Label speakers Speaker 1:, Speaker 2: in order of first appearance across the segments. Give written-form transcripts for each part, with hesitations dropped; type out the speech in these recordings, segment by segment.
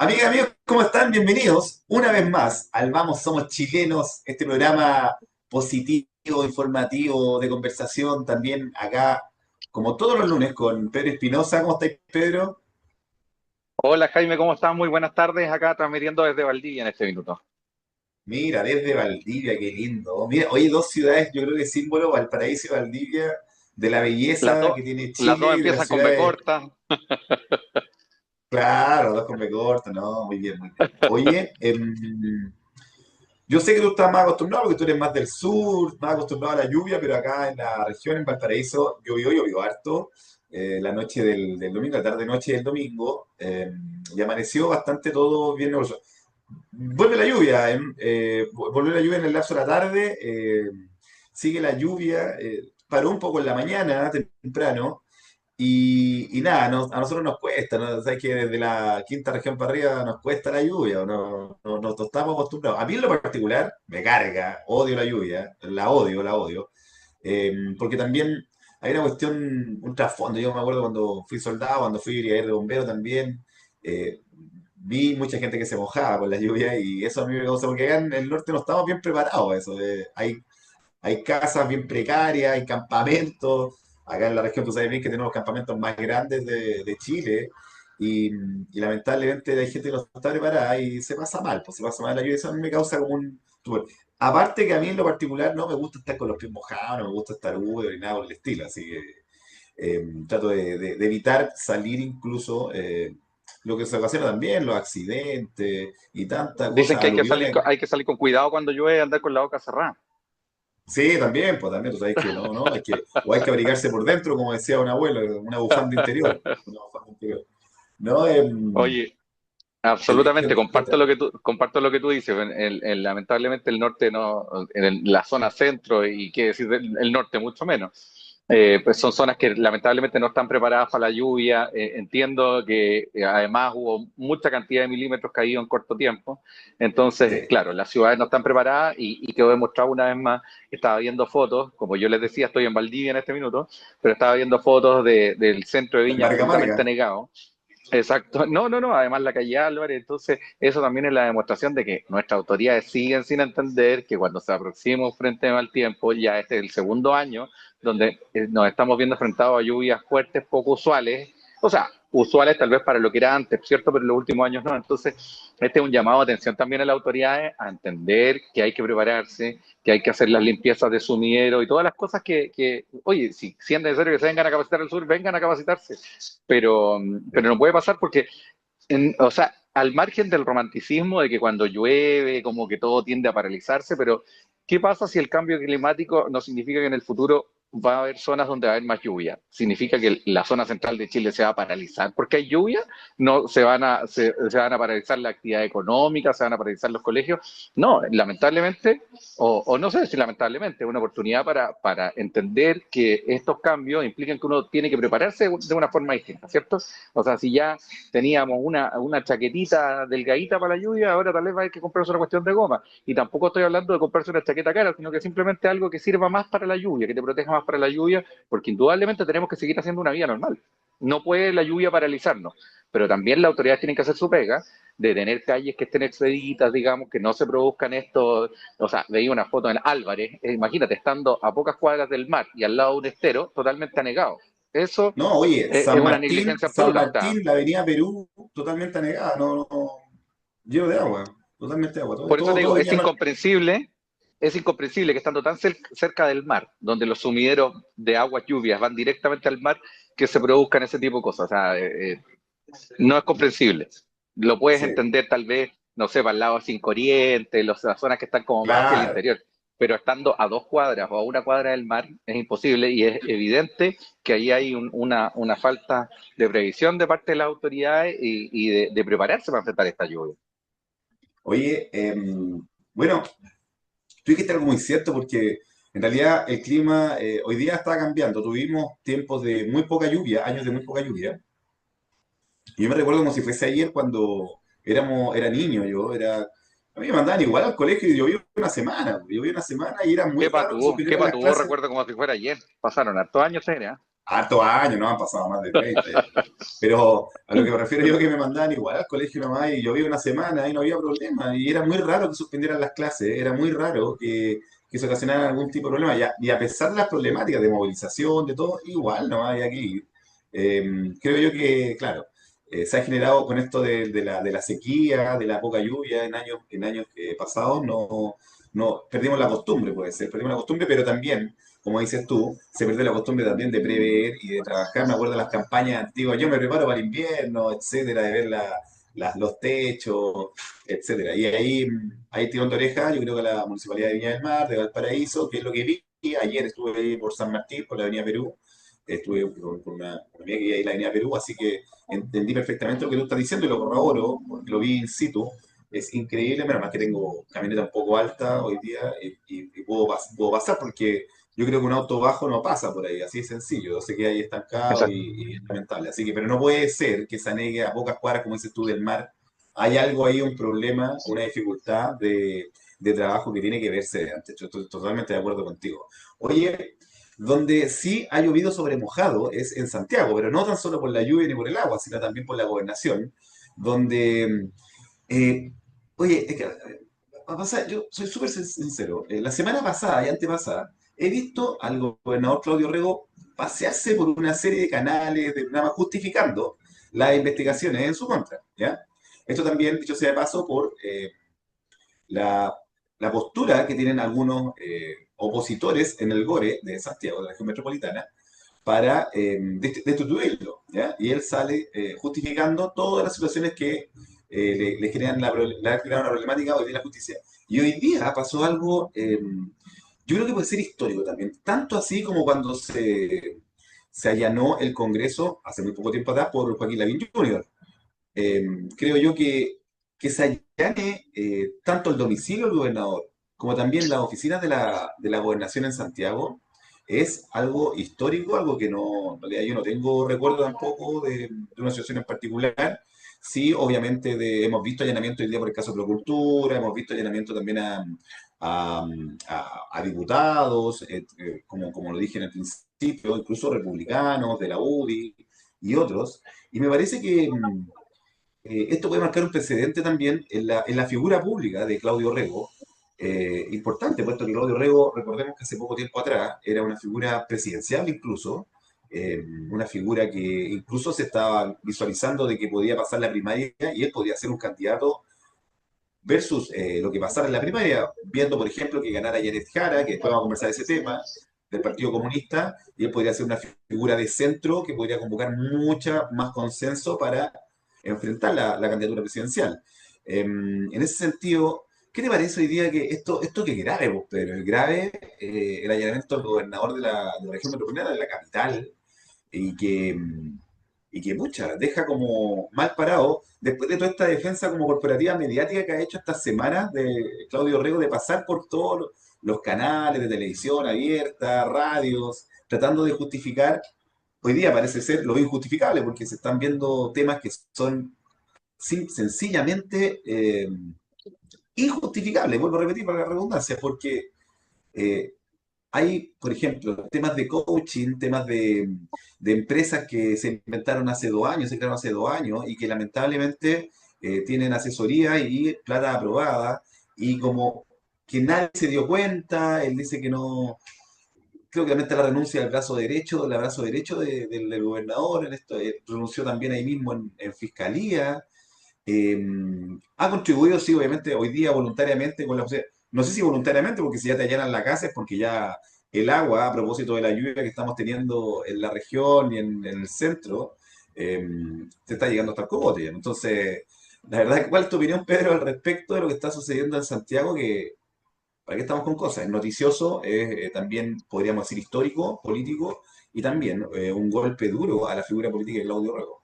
Speaker 1: Amigas, amigos, ¿cómo están? Bienvenidos una vez más al Vamos Somos Chilenos, este programa positivo, informativo, de conversación, también acá, como todos los lunes, con Pedro Espinosa. ¿Cómo estáis, Pedro?
Speaker 2: Hola Jaime, ¿cómo estás? Muy buenas tardes. Acá transmitiendo desde Valdivia en este minuto.
Speaker 1: Mira, desde Valdivia, qué lindo. Mira, oye, dos ciudades, yo creo que símbolo, Valparaíso y Valdivia, de la
Speaker 2: Las
Speaker 1: belleza
Speaker 2: dos,
Speaker 1: que tiene
Speaker 2: las dos
Speaker 1: Chile y de las
Speaker 2: empiezan con B
Speaker 1: ciudades.
Speaker 2: corta.
Speaker 1: Claro, dos con B corta, no, muy bien, muy bien. Oye, yo sé que tú estás más acostumbrado porque tú eres más del sur, más acostumbrado a la lluvia, pero acá en la región, en Valparaíso, llovió harto. La noche del domingo, la tarde-noche del domingo, y amaneció bastante todo bien nuboso. Vuelve la lluvia, volvió la lluvia en el lapso de la tarde, sigue la lluvia, paró un poco en la mañana, temprano, y nada, a nosotros nos cuesta, ¿no? Sabes que desde la quinta región para arriba nos cuesta la lluvia, no estamos acostumbrados. A mí en lo particular me carga, odio la lluvia, la odio, porque también hay una cuestión, un trasfondo. Yo me acuerdo cuando fui soldado, cuando fui brigadier de bombero también, vi mucha gente que se mojaba con la lluvia y eso a mí me causa, porque acá en el norte no estamos bien preparados a eso. Hay casas bien precarias, hay campamentos. Acá en la región tú sabes bien que tenemos los campamentos más grandes de Chile y lamentablemente hay gente que no está preparada y se pasa mal, pues se pasa mal la lluvia. Eso a mí me causa como un... Aparte que a mí en lo particular no me gusta estar con los pies mojados, no me gusta estar húmedo ni nada por el estilo, así que trato de evitar salir incluso, lo que se ocasiona también, los accidentes y tanta
Speaker 2: Dicen
Speaker 1: cosa
Speaker 2: que
Speaker 1: aluviones.
Speaker 2: hay que salir con cuidado cuando llueve y andar con la boca cerrada.
Speaker 1: Sí, también, pues también, tú sabes que no, o hay que abrigarse por dentro, como decía un abuelo, una bufanda interior. Una bufanda interior. No,
Speaker 2: Oye, absolutamente,
Speaker 1: cuéntame.
Speaker 2: comparto lo que tú dices. Lamentablemente el norte no, la zona centro y qué decir el norte mucho menos. Pues son zonas que lamentablemente no están preparadas para la lluvia. Entiendo que además hubo mucha cantidad de milímetros caídos en corto tiempo. Entonces,
Speaker 1: Sí,
Speaker 2: claro, las ciudades no están preparadas y quedó demostrado una vez más. Estaba viendo fotos, como yo les decía, estoy en Valdivia en este minuto, pero estaba viendo fotos del centro de
Speaker 1: el
Speaker 2: Viña
Speaker 1: Marga
Speaker 2: absolutamente
Speaker 1: Marga.
Speaker 2: negado. Exacto, no, además la calle Álvarez, entonces eso también es la demostración de que nuestras autoridades siguen sin entender que cuando se aproxima un frente de mal tiempo, ya este es el segundo año donde nos estamos viendo enfrentados a lluvias fuertes, poco usuales, o sea, usuales tal vez para lo que era antes, ¿cierto? Pero en los últimos años no, entonces este es un llamado de atención también a las autoridades a entender que hay que prepararse, que hay que hacer las limpiezas de sumidero y todas las cosas oye, si es necesario que se vengan a capacitar al sur, vengan a capacitarse, pero no puede pasar porque, o sea, al margen del romanticismo de que cuando llueve como que todo tiende a paralizarse, pero ¿qué pasa si el cambio climático no significa que en el futuro va a haber zonas donde va a haber más lluvia? ¿Significa que la zona central de Chile se va a paralizar porque hay lluvia? ¿No se van a paralizar la actividad económica, se van a paralizar los colegios? No, lamentablemente, o no sé si lamentablemente, es una oportunidad para entender que estos cambios implican que uno tiene que prepararse de una forma distinta, ¿cierto? O sea, si ya teníamos una chaquetita delgadita para la lluvia, ahora tal vez va a haber que comprarse una cuestión de goma. Y tampoco estoy hablando de comprarse una chaqueta cara, sino que simplemente algo que sirva más para la lluvia, que te proteja más para la lluvia, porque indudablemente tenemos que seguir haciendo una vida normal. No puede la lluvia paralizarnos, pero también las autoridades tienen que hacer su pega de tener calles que estén expeditas, digamos, que no se produzcan estos, o sea, veía una foto en Álvarez, imagínate, estando a pocas cuadras del mar y al lado de un estero, totalmente anegado. Eso
Speaker 1: No, oye,
Speaker 2: es una negligencia
Speaker 1: San
Speaker 2: absoluta. O sea,
Speaker 1: Martín, la avenida Perú, totalmente anegada, lleno de agua, totalmente de agua,
Speaker 2: por eso te
Speaker 1: todo
Speaker 2: digo,
Speaker 1: venía mal.
Speaker 2: es incomprensible que estando tan cerca del mar, donde los sumideros de aguas lluvias van directamente al mar, que se produzcan ese tipo de cosas. O sea, no es comprensible. Lo puedes
Speaker 1: Sí,
Speaker 2: entender tal vez, no sé, para el lado sin corriente, las zonas que están como más hacia el
Speaker 1: claro.
Speaker 2: interior, pero estando a 2 cuadras o a 1 cuadra del mar es imposible y es evidente que ahí hay una falta de previsión de parte de las autoridades y de prepararse para enfrentar esta lluvia.
Speaker 1: Oye, bueno, tú dijiste algo muy cierto porque en realidad el clima, hoy día está cambiando. Tuvimos tiempos de muy poca lluvia, años de muy poca lluvia. Y yo me recuerdo como si fuese ayer cuando era niño, a mí me mandaban igual al colegio y llovió una semana y era muy raro que
Speaker 2: Qué
Speaker 1: suspendieran las
Speaker 2: patúo,
Speaker 1: clases.
Speaker 2: recuerdo como si fuera ayer. Pasaron hartos años, ¿eh?
Speaker 1: hartos años, no han pasado más de 30 ya. Pero a lo que me refiero yo que me mandaban igual al colegio nomás y yo iba una semana y no había problema. Y era muy raro que suspendieran las clases, era muy raro que se ocasionara algún tipo de problema. Y a pesar de las problemáticas de movilización, de todo, igual no había que ir. Creo yo que, claro, se ha generado con esto de la sequía, de la poca lluvia en años pasados, no, perdimos la costumbre, puede ser, perdimos la costumbre, pero también como dices tú, se perdió la costumbre también de prever y de trabajar. Me acuerdo de las campañas antiguas, yo me preparo para el invierno, etcétera, de ver los techos, etcétera. Y ahí tirón de oreja, yo creo que la Municipalidad de Viña del Mar, de Valparaíso, que es lo que vi. Ayer estuve ahí por San Martín, por la Avenida Perú, estuve con una amiga que vive ahí en la Avenida Perú, así que entendí perfectamente lo que tú estás diciendo y lo corroboro, porque lo vi in situ. Es increíble, menos mal que tengo camioneta un poco alta hoy día y puedo pasar porque yo creo que un auto bajo no pasa por ahí, así de sencillo. Yo sé que hay estancado
Speaker 2: Exacto.
Speaker 1: y es lamentable. Así que, pero no puede ser que se anegue a pocas cuadras, como dices tú, del mar. Hay algo ahí, un problema, una dificultad de trabajo que tiene que verse antes. Yo estoy totalmente de acuerdo contigo. Oye, donde sí ha llovido sobre mojado es en Santiago, pero no tan solo por la lluvia ni por el agua, sino también por la gobernación, donde, eh, oye, es que, yo soy súper sincero. La semana pasada y antepasada he visto al gobernador Claudio Rego pasearse por una serie de canales, de programas, justificando las investigaciones en su contra, ¿ya? Esto también, dicho sea de paso, por la, la postura que tienen algunos opositores en el GORE de Santiago, de la región metropolitana, para destituirlo, ¿ya? Y él sale justificando todas las situaciones que le crean le han creado una problemática hoy día en la justicia. Y hoy día pasó algo, yo creo que puede ser histórico también, tanto así como cuando se allanó el Congreso hace muy poco tiempo atrás por Joaquín Lavín Jr. Creo yo que se allane tanto el domicilio del gobernador como también las oficinas de la gobernación en Santiago es algo histórico, algo que no, en realidad yo no tengo recuerdo tampoco de una situación en particular. Sí, obviamente hemos visto allanamiento hoy día por el caso de Procultura, hemos visto allanamiento también a diputados, como lo dije en el principio, incluso republicanos de la UDI y otros. Y me parece que esto puede marcar un precedente también en la figura pública de Claudio Rego, importante, puesto que Claudio Rego, recordemos que hace poco tiempo atrás era una figura presidencial incluso, una figura que incluso se estaba visualizando de que podía pasar la primaria y él podía ser un candidato versus lo que pasara en la primaria, viendo por ejemplo que ganara Yaret Jara, que después vamos a conversar de ese tema, del Partido Comunista, y él podría ser una figura de centro que podría convocar mucha más consenso para enfrentar la candidatura presidencial. En ese sentido, ¿qué te parece hoy día que esto que es grave, vos, Pedro? Es grave el allanamiento al gobernador de la región metropolitana, de la capital, y que pucha, deja como mal parado, después de toda esta defensa como corporativa mediática que ha hecho estas semanas de Claudio Rego, de pasar por todos los canales de televisión abierta, radios, tratando de justificar, hoy día parece ser lo injustificable, porque se están viendo temas que son sencillamente injustificables, vuelvo a repetir para la redundancia, porque eh, hay, por ejemplo, temas de coaching, temas de empresas que se inventaron hace 2 años, se crearon hace 2 años y que lamentablemente tienen asesoría y plata aprobada y como que nadie se dio cuenta, él dice que no, creo que también está la renuncia del brazo derecho, del brazo derecho del gobernador, en esto, renunció también ahí mismo en fiscalía, eh, ha contribuido, sí, obviamente, hoy día voluntariamente con la... No sé si voluntariamente, porque si ya te allanan la casa es porque ya el agua, a propósito de la lluvia que estamos teniendo en la región y en el centro, eh, te está llegando hasta el cogote. Ya. Entonces, la verdad, ¿cuál es tu opinión, Pedro, al respecto de lo que está sucediendo en Santiago? Que, ¿para qué estamos con cosas? Es noticioso, es también, podríamos decir, histórico, político, y también un golpe duro a la figura política de Claudio Rego.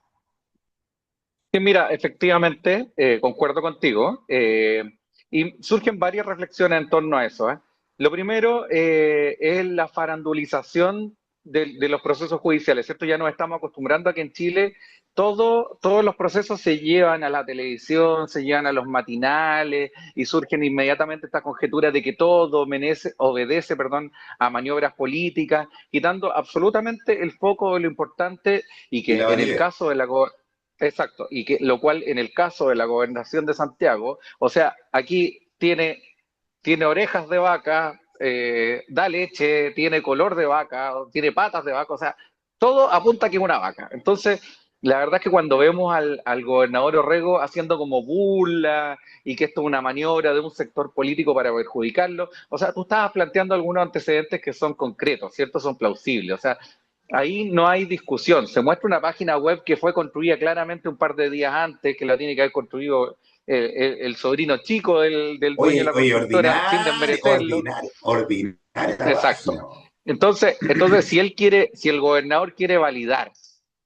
Speaker 2: Sí, mira, efectivamente, concuerdo contigo, y surgen varias reflexiones en torno a eso, ¿eh? Lo primero es la farandulización de los procesos judiciales, ¿cierto? Ya nos estamos acostumbrando a que en Chile todos los procesos se llevan a la televisión, se llevan a los matinales y surgen inmediatamente estas conjeturas de que todo obedece, perdón, a maniobras políticas, quitando absolutamente el foco de lo importante y
Speaker 1: Y
Speaker 2: que
Speaker 1: la
Speaker 2: en el
Speaker 1: validez.
Speaker 2: caso de exacto, y que lo cual en el caso de la gobernación de Santiago, o sea, aquí tiene orejas de vaca, da leche, tiene color de vaca, tiene patas de vaca, o sea, todo apunta a que es una vaca. Entonces, la verdad es que cuando vemos al gobernador Orrego haciendo como burla y que esto es una maniobra de un sector político para perjudicarlo, o sea, tú estabas planteando algunos antecedentes que son concretos, ¿cierto? Son plausibles, o sea, ahí no hay discusión. Se muestra una página web que fue construida claramente un par de días antes, que la tiene que haber construido el sobrino chico del dueño de
Speaker 1: Oye,
Speaker 2: la
Speaker 1: oye,
Speaker 2: constructora, sin
Speaker 1: ordinaria,
Speaker 2: desmerecerlo.
Speaker 1: ordinaria, ordinaria la
Speaker 2: Exacto.
Speaker 1: página.
Speaker 2: Entonces, si el gobernador quiere validar,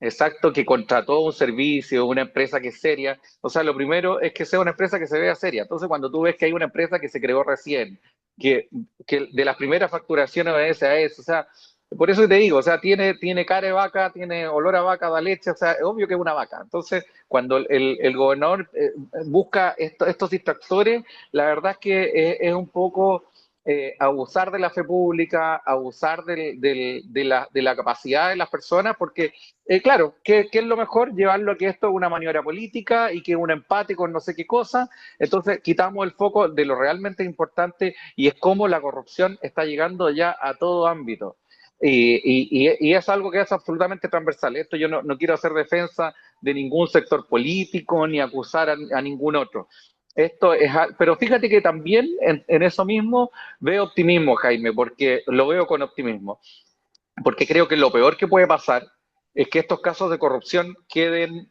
Speaker 2: exacto, que contrató un servicio, una empresa que es seria, o sea, lo primero es que sea una empresa que se vea seria. Entonces, cuando tú ves que hay una empresa que se creó recién, que, que de las primeras facturaciones obedece a eso, o sea, por eso te digo, o sea, tiene cara de vaca, tiene olor a vaca, da leche, o sea, es obvio que es una vaca. Entonces, cuando el gobernador busca estos distractores, la verdad es que es un poco abusar de la fe pública, abusar de la capacidad de las personas, porque, claro, ¿qué es lo mejor? Llevarlo a que esto es una maniobra política y que es un empate con no sé qué cosa. Entonces, quitamos el foco de lo realmente importante y es cómo la corrupción está llegando ya a todo ámbito. Y es algo que es absolutamente transversal. Esto yo no quiero hacer defensa de ningún sector político ni acusar a ningún otro. Pero fíjate que también en eso mismo veo optimismo, Jaime, porque lo veo con optimismo, porque creo que lo peor que puede pasar es que estos casos de corrupción queden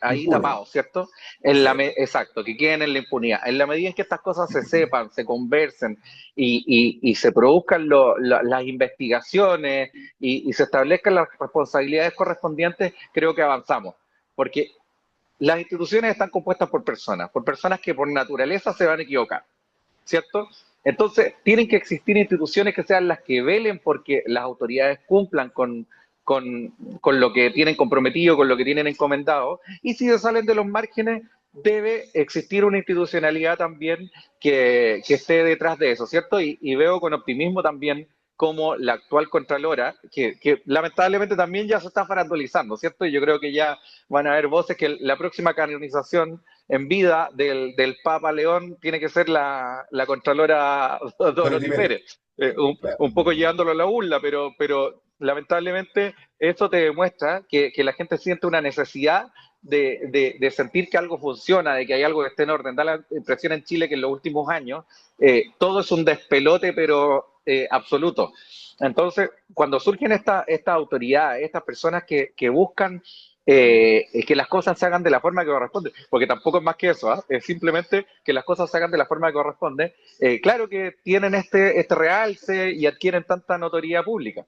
Speaker 2: ahí
Speaker 1: Impune.
Speaker 2: tapados, ¿cierto?
Speaker 1: Sí.
Speaker 2: Exacto, que queden en la impunidad. En la medida en que estas cosas se sepan, se conversen y se produzcan las investigaciones y se establezcan las responsabilidades correspondientes, creo que avanzamos. Porque las instituciones están compuestas por personas que por naturaleza se van a equivocar, ¿cierto? Entonces, tienen que existir instituciones que sean las que velen porque las autoridades cumplan con, con lo que tienen comprometido, con lo que tienen encomendado, y si se salen de los márgenes, debe existir una institucionalidad también que esté detrás de eso, ¿cierto? Y veo con optimismo también como la actual Contralora, que lamentablemente también ya se está farandulizando, ¿cierto? Y yo creo que ya van a haber voces que la próxima canonización en vida del Papa León tiene que ser la Contralora
Speaker 1: Dorothy
Speaker 2: Dorothy
Speaker 1: Pérez.
Speaker 2: Pérez.
Speaker 1: Claro.
Speaker 2: Un poco llevándolo a la burla, pero lamentablemente esto te demuestra que la gente siente una necesidad de sentir que algo funciona, de que hay algo que esté en orden. Da la impresión en Chile que en los últimos años todo es un despelote, pero absoluto. Entonces, cuando surgen estas autoridades, estas personas que buscan que las cosas se hagan de la forma que corresponde, porque tampoco es más que eso, ¿eh? Es simplemente que las cosas se hagan de la forma que corresponde. Claro que tienen este realce y adquieren tanta notoriedad pública.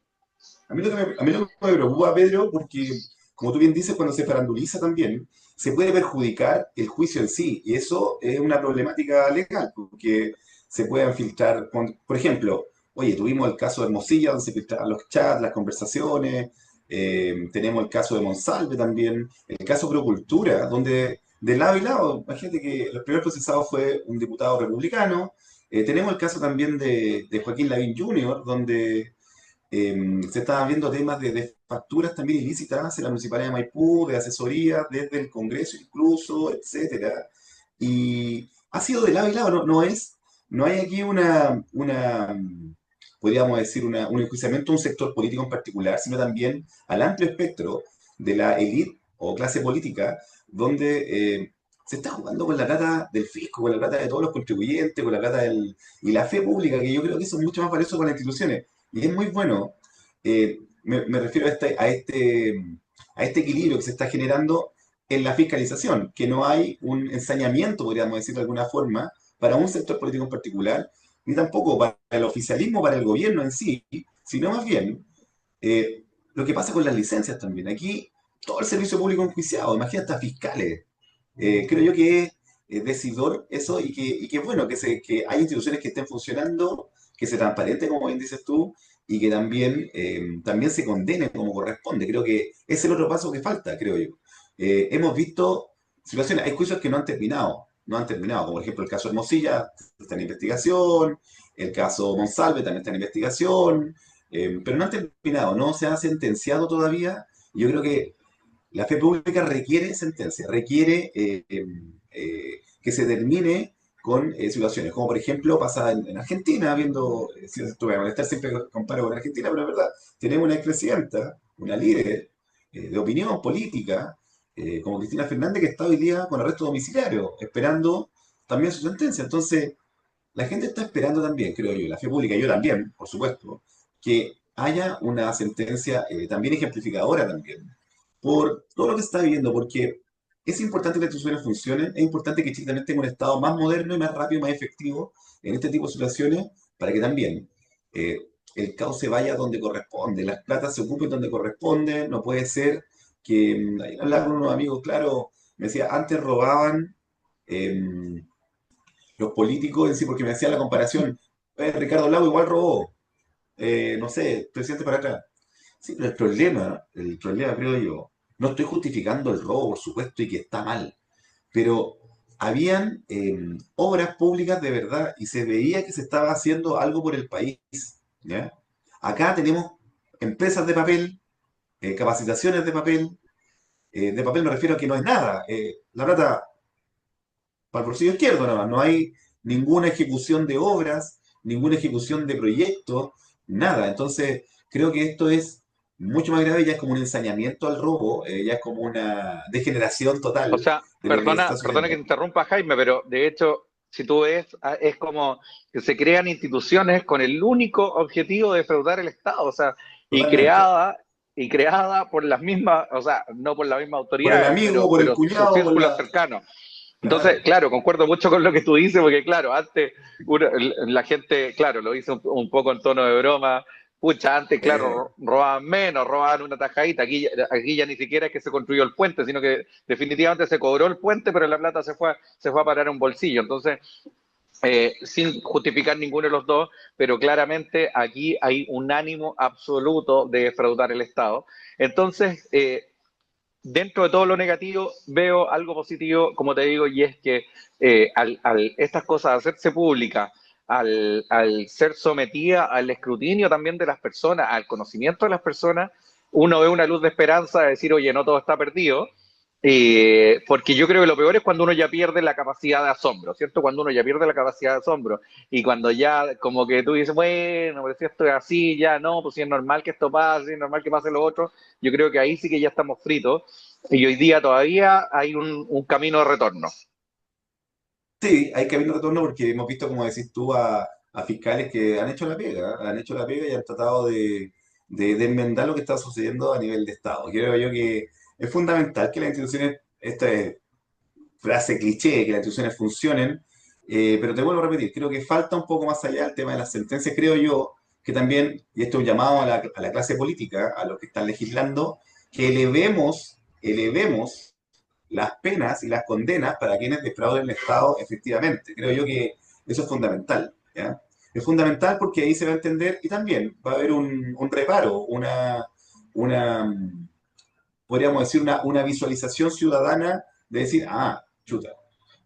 Speaker 1: A mí lo que me preocupa, Pedro, porque, como tú bien dices, cuando se faranduliza también, se puede perjudicar el juicio en sí, y eso es una problemática legal, porque se pueden filtrar, por ejemplo, oye, tuvimos el caso de Hermosilla, donde se filtraban los chats, las conversaciones, tenemos el caso de Monsalve también, el caso Procultura, donde de lado y lado, imagínate que el primer procesado fue un diputado republicano, tenemos el caso también de Joaquín Lavín Jr., donde se estaban viendo temas de facturas también ilícitas en la Municipalidad de Maipú, de asesoría desde el Congreso incluso, etcétera. Y ha sido de lado y lado, no hay aquí podríamos decir, un enjuiciamiento a un sector político en particular, sino también al amplio espectro de la élite o clase política, donde se está jugando con la plata del fisco, con la plata de todos los contribuyentes, con la plata y la fe pública, que yo creo que eso es mucho más valioso con las instituciones. Y es muy bueno, me refiero a este equilibrio que se está generando en la fiscalización, que no hay un ensañamiento, podríamos decir de alguna forma, para un sector político en particular, ni tampoco para el oficialismo, para el gobierno en sí, sino más bien lo que pasa con las licencias también. Aquí todo el servicio público enjuiciado, imagínate hasta fiscales. Creo yo que es decidor eso y que bueno, que hay instituciones que estén funcionando, que se transparente, como bien dices tú, y que también, también se condene como corresponde. Creo que es el otro paso que falta, creo yo. hemos visto situaciones, hay juicios que no han terminado, no han terminado, como por ejemplo el caso Hermosilla está en investigación, el caso Monsalve también está en investigación, pero no han terminado, no se ha sentenciado todavía. Yo creo que la fe pública requiere sentencia, requiere que se termine con situaciones, como por ejemplo pasa en Argentina, viendo, si tú me vas a molestar siempre que comparo con Argentina, pero es verdad, tenemos una expresidenta, una líder de opinión política, como Cristina Fernández, que está hoy día con arresto domiciliario, esperando también su sentencia. Entonces, la gente está esperando también, creo yo, la fe pública, yo también, por supuesto, que haya una sentencia también ejemplificadora también, por todo lo que se está viviendo, porque es importante que las instituciones funcionen, es importante que Chile también tenga un Estado más moderno y más rápido y más efectivo en este tipo de situaciones, para que también el caos se vaya donde corresponde, las platas se ocupen donde corresponde, no puede ser que, ayer hablaba con unos amigos, claro, me decía, antes robaban... em, los políticos en sí, porque me hacía la comparación, Ricardo Lago igual robó, no sé, presidente para atrás. Sí, pero el problema creo yo, no estoy justificando el robo, por supuesto, y que está mal, pero habían obras públicas de verdad y se veía que se estaba haciendo algo por el país, ¿ya? Acá tenemos empresas de papel, capacitaciones de papel me refiero a que no es nada, la plata para el bolsillo izquierdo nada más. No hay ninguna ejecución de obras, ninguna ejecución de proyectos, nada. Entonces, creo que esto es mucho más grave, ya es como un ensañamiento al robo, ya es como una degeneración
Speaker 2: O
Speaker 1: total
Speaker 2: sea,
Speaker 1: de lo que está
Speaker 2: perdona que te
Speaker 1: sucediendo.
Speaker 2: interrumpa, Jaime, pero de hecho, si tú ves, es como que se crean instituciones con el único objetivo de defraudar el Estado, o sea, y
Speaker 1: Totalmente.
Speaker 2: creada, y creada por las mismas, o sea, no por las mismas
Speaker 1: Por el
Speaker 2: autoridades,
Speaker 1: amigo, por el
Speaker 2: pero sus
Speaker 1: cuñado, por
Speaker 2: círculos
Speaker 1: la...
Speaker 2: cercanos. Entonces,
Speaker 1: Claro.
Speaker 2: claro, concuerdo mucho con lo que tú dices, porque claro, antes la gente, claro, lo hizo un poco en tono de broma. Pucha, antes,
Speaker 1: eh,
Speaker 2: claro, robaban menos, robaban una tajadita. Aquí ya ni siquiera es que se construyó el puente, sino que definitivamente se cobró el puente, pero la plata se fue a parar a un bolsillo. Entonces, sin justificar ninguno de los dos, pero claramente aquí hay un ánimo absoluto de defraudar el Estado. Entonces, dentro de todo lo negativo, veo algo positivo, como te digo, y es que al estas cosas hacerse públicas, al ser sometida al escrutinio también de las personas, al conocimiento de las personas, uno ve una luz de esperanza de decir, oye, no todo está perdido. Porque yo creo que lo peor es cuando uno ya pierde la capacidad de asombro, ¿cierto? Cuando uno ya pierde la capacidad de asombro y cuando ya como que tú dices, bueno, pero si esto es así, ya no, pues si es normal que esto pase, es normal que pase lo otro, yo creo que ahí sí que ya estamos fritos y hoy día todavía hay un camino de retorno.
Speaker 1: sí, hay camino de retorno porque hemos visto, como decís tú, a fiscales que han hecho la pega, ¿eh? Han hecho la pega y han tratado de enmendar lo que está sucediendo a nivel de Estado. Creo yo que es fundamental que las instituciones, esta es frase cliché, que las instituciones funcionen, pero te vuelvo a repetir, creo que falta un poco más allá el tema de las sentencias, creo yo que también, y esto es un llamado a la clase política, a los que están legislando, que elevemos las penas y las condenas para quienes defrauden el Estado efectivamente. Creo yo que eso es fundamental, ¿ya? Es fundamental porque ahí se va a entender y también va a haber un reparo, una, podríamos decir, una visualización ciudadana de decir, ah, chuta,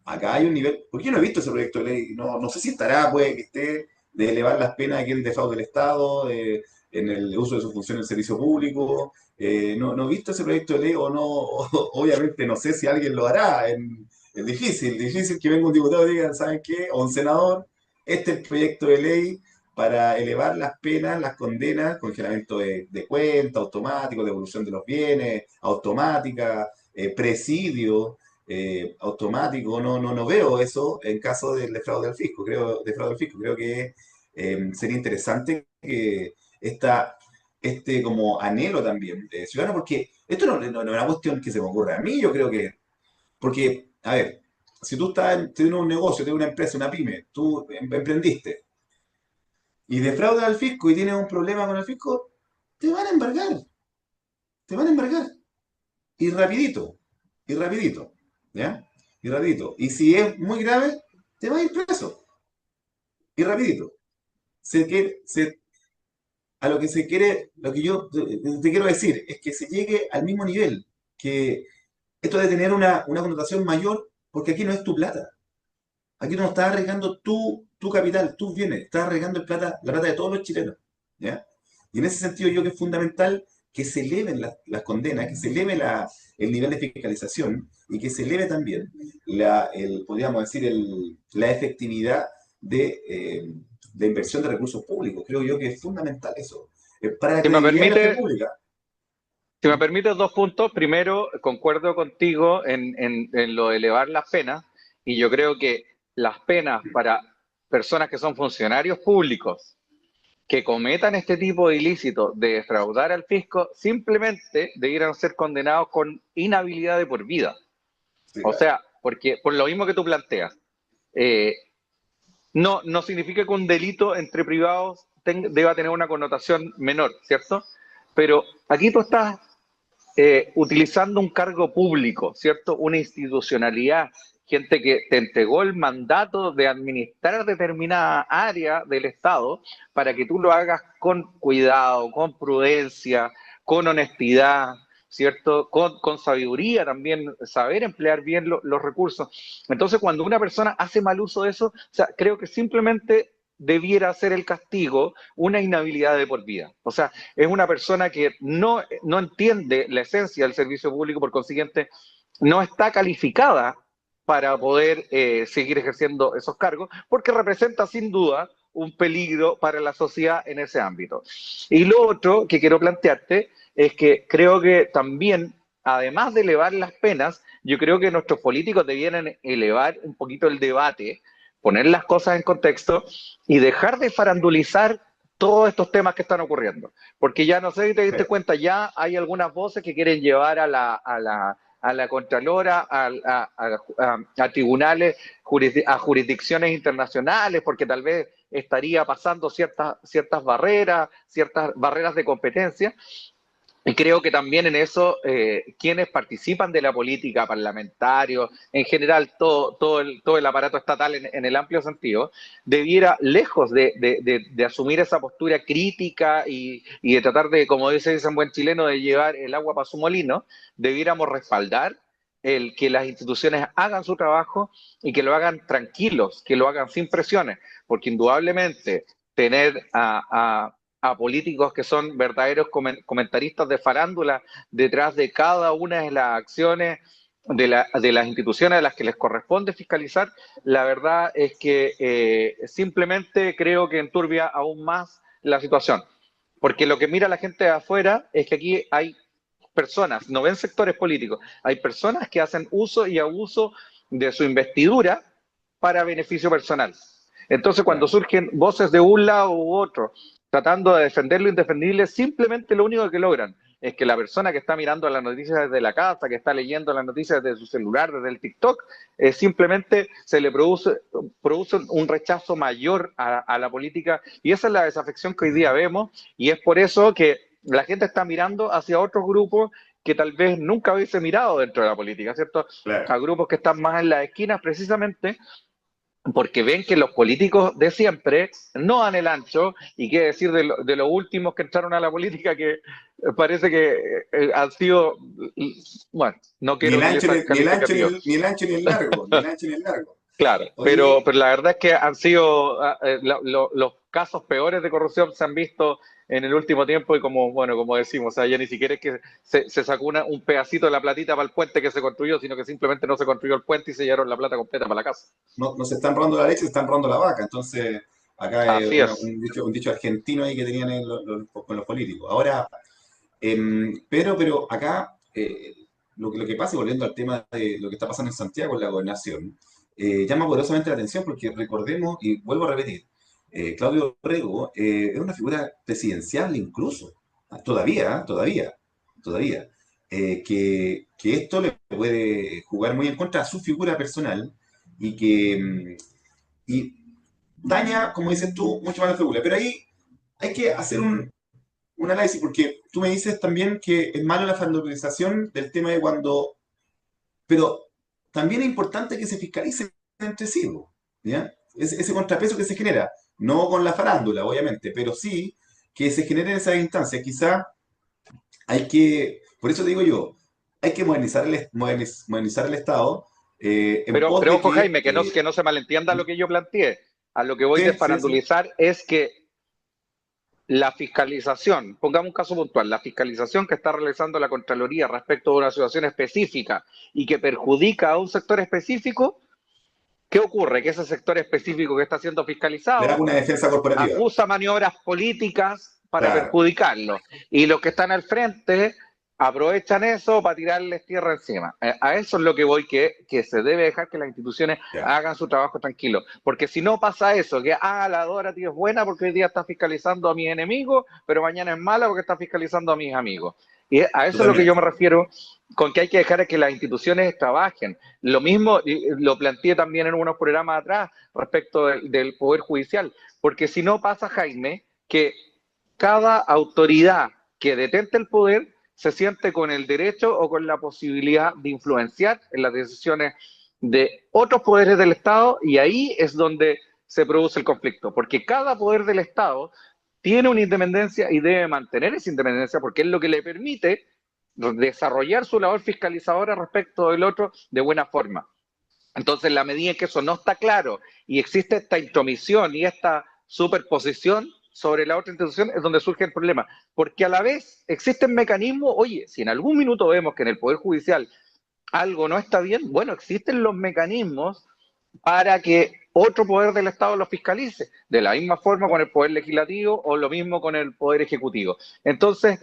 Speaker 1: acá hay un nivel, porque yo no he visto ese proyecto de ley, no sé si estará, puede que esté, de elevar las penas a quien defraude el Estado, en el uso de su función en el servicio público. No he visto ese proyecto de ley o no, obviamente no sé si alguien lo hará. Es difícil que venga un diputado y diga, ¿saben qué? O un senador, este es el proyecto de ley para elevar las penas, las condenas, congelamiento de cuenta, automático, devolución de los bienes, automática, presidio, automático, no veo eso en caso del defraude al fisco. Creo que sería interesante que este como anhelo también de ciudadano, porque esto no es una cuestión que se me ocurra a mí, yo creo que, porque, a ver, si tú tienes un negocio, tienes una empresa, una pyme, tú emprendiste y defraudas al fisco y tienes un problema con el fisco, te van a embargar, te van a embargar. Y rapidito, y rapidito, ¿ya? Y rapidito. Y si es muy grave, te va a ir preso. Y rapidito. A lo que se quiere, lo que yo te quiero decir es que se llegue al mismo nivel, que esto de tener una connotación mayor, porque aquí no es tu plata. Aquí tú no estás arriesgando tu capital, tus bienes, estás arriesgando la plata de todos los chilenos. ¿Ya? Y en ese sentido yo creo que es fundamental que se eleven las condenas, que se eleve el nivel de fiscalización y que se eleve también podríamos decir, la efectividad de inversión de recursos públicos. Creo yo que es fundamental eso. Para la
Speaker 2: Si me
Speaker 1: credibilidad de la fe
Speaker 2: permite,
Speaker 1: pública.
Speaker 2: si me permites dos puntos. Primero, concuerdo contigo en lo de elevar las penas, y yo creo que las penas para personas que son funcionarios públicos que cometan este tipo de ilícitos de defraudar al fisco simplemente debieran ser condenados con inhabilidad de por vida.
Speaker 1: Sí,
Speaker 2: O
Speaker 1: claro.
Speaker 2: sea, porque por lo mismo que tú planteas, eh, no significa que un delito entre privados deba tener una connotación menor, ¿cierto? Pero aquí tú estás utilizando un cargo público, ¿cierto? Una institucionalidad, gente que te entregó el mandato de administrar determinada área del Estado para que tú lo hagas con cuidado, con prudencia, con honestidad, ¿cierto? Con sabiduría también, saber emplear bien los recursos. Entonces, cuando una persona hace mal uso de eso, o sea, creo que simplemente debiera ser el castigo una inhabilidad de por vida. O sea, es una persona que no entiende la esencia del servicio público, por consiguiente, no está calificada para poder seguir ejerciendo esos cargos, porque representa sin duda un peligro para la sociedad en ese ámbito. Y lo otro que quiero plantearte es que creo que también, además de elevar las penas, yo creo que nuestros políticos debieran elevar un poquito el debate, poner las cosas en contexto y dejar de farandulizar todos estos temas que están ocurriendo. Porque ya no sé si te
Speaker 1: Sí,
Speaker 2: diste cuenta, ya hay algunas voces que quieren llevar a la Contralora, a tribunales, a jurisdicciones internacionales, porque tal vez estaría pasando ciertas barreras de competencia. Y creo que también en eso, quienes participan de la política, parlamentarios, en general todo el aparato estatal en el amplio sentido, debiera, lejos de asumir esa postura crítica y de tratar de, como dice en buen chileno, de llevar el agua para su molino, debiéramos respaldar el que las instituciones hagan su trabajo y que lo hagan tranquilos, que lo hagan sin presiones, porque indudablemente tener a políticos que son verdaderos comentaristas de farándula detrás de cada una de las acciones de las instituciones a las que les corresponde fiscalizar, la verdad es que simplemente creo que enturbia aún más la situación. Porque lo que mira la gente de afuera es que aquí hay personas, no ven sectores políticos, hay personas que hacen uso y abuso de su investidura para beneficio personal. Entonces, cuando
Speaker 1: claro.
Speaker 2: surgen voces de un lado u otro tratando de defender lo indefendible, simplemente lo único que logran es que la persona que está mirando las noticias desde la casa, que está leyendo las noticias desde su celular, desde el TikTok, simplemente se le produce un rechazo mayor a la política, y esa es la desafección que hoy día vemos, y es por eso que la gente está mirando hacia otros grupos que tal vez nunca hubiese mirado dentro de la política, ¿cierto?
Speaker 1: Claro.
Speaker 2: A grupos que están más en las esquinas precisamente porque ven que los políticos de siempre no dan el ancho, y qué decir de los últimos que entraron a la política que parece que han sido, bueno, no
Speaker 1: Ni
Speaker 2: quiero
Speaker 1: el ancho,
Speaker 2: utilizar
Speaker 1: ni el ancho,
Speaker 2: calificativos.
Speaker 1: ni el ancho, ni el largo. Ni el ancho, ni el largo.
Speaker 2: Claro, pero,
Speaker 1: Oye,
Speaker 2: pero la verdad es que han sido los casos peores de corrupción se han visto en el último tiempo, y como, bueno, como decimos, o sea, ya ni siquiera es que se sacó un pedacito de la platita para el puente que se construyó, sino que simplemente no se construyó el puente y se llevaron la plata completa para la casa.
Speaker 1: no se están robando la leche, se están robando la vaca. Entonces, acá es
Speaker 2: Así es.
Speaker 1: un dicho argentino ahí que tenían con los políticos. Ahora, pero acá, lo que pasa, y volviendo al tema de lo que está pasando en Santiago, en la gobernación, llama poderosamente la atención porque recordemos, y vuelvo a repetir, Claudio Rego es una figura presidencial incluso, todavía, que esto le puede jugar muy en contra a su figura personal y que y daña, como dices tú, mucho más la figura. Pero ahí hay que hacer un análisis, porque tú me dices también que es malo la farandularización del tema de cuando, pero también es importante que se fiscalicen entre sí, ¿ya? Ese contrapeso que se genera, no con la farándula, obviamente, pero sí que se generen esas instancias. Quizá hay que, por eso te digo yo, hay que modernizar el Estado en pos
Speaker 2: Pero
Speaker 1: de
Speaker 2: ojo,
Speaker 1: que...
Speaker 2: Jaime, que no se malentienda lo que yo planteé. A lo que voy de
Speaker 1: sí, sí, sí.
Speaker 2: farandulizar es que la fiscalización, pongamos un caso puntual, la fiscalización que está realizando la Contraloría respecto a una situación específica y que perjudica a un sector específico, ¿qué ocurre? Que ese sector específico que está siendo
Speaker 1: Le hago
Speaker 2: fiscalizado
Speaker 1: una defensa corporativa.
Speaker 2: acusa maniobras políticas para
Speaker 1: Claro.
Speaker 2: perjudicarlo. Y los que están al frente aprovechan eso para tirarles tierra encima. A eso es lo que voy, que se debe dejar que las instituciones
Speaker 1: Ya.
Speaker 2: hagan su trabajo tranquilo. Porque si no pasa eso, que la Dorothy es buena porque hoy día está fiscalizando a mis enemigos, pero mañana es mala porque está fiscalizando a mis amigos. Y a eso es lo que yo me
Speaker 1: Totalmente.
Speaker 2: refiero con que hay que dejar que las instituciones trabajen. Lo mismo lo planteé también en unos programas atrás respecto del Poder Judicial. Porque si no pasa, Jaime, que cada autoridad que detente el poder se siente con el derecho o con la posibilidad de influenciar en las decisiones de otros poderes del Estado y ahí es donde se produce el conflicto, porque cada poder del Estado tiene una independencia y debe mantener esa independencia porque es lo que le permite desarrollar su labor fiscalizadora respecto del otro de buena forma. Entonces, en la medida en que eso no está claro y existe esta intromisión y esta superposición sobre la otra institución, es donde surge el problema. Porque a la vez existen mecanismos, oye, si en algún minuto vemos que en el Poder Judicial algo no está bien, bueno, existen los mecanismos para que otro poder del Estado lo fiscalice, de la misma forma con el Poder Legislativo o lo mismo con el Poder Ejecutivo. Entonces,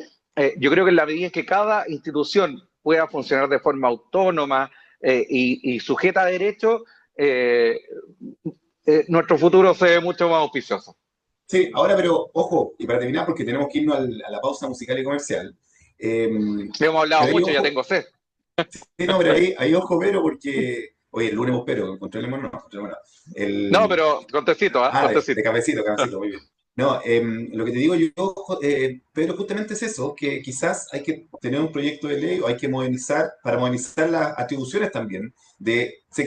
Speaker 2: yo creo que en la medida en que cada institución pueda funcionar de forma autónoma y sujeta a derecho, eh, nuestro futuro se ve mucho más auspicioso.
Speaker 1: Sí, ahora, pero ojo, y para terminar, porque tenemos que irnos a la pausa musical y comercial. eh,
Speaker 2: Hemos hablado
Speaker 1: pero ahí
Speaker 2: mucho, ya
Speaker 1: ojo,
Speaker 2: tengo sed.
Speaker 1: sí, no, pero ahí ojo, pero porque, oye, el lunes vos, pero, controlémonos.
Speaker 2: No,
Speaker 1: El,
Speaker 2: pero contecito, ¿eh?
Speaker 1: de
Speaker 2: Contecito.
Speaker 1: cafecito, muy bien. No, lo que te digo yo, Pedro, justamente es eso, que quizás hay que tener un proyecto de ley o hay que modernizar, para modernizar las atribuciones también,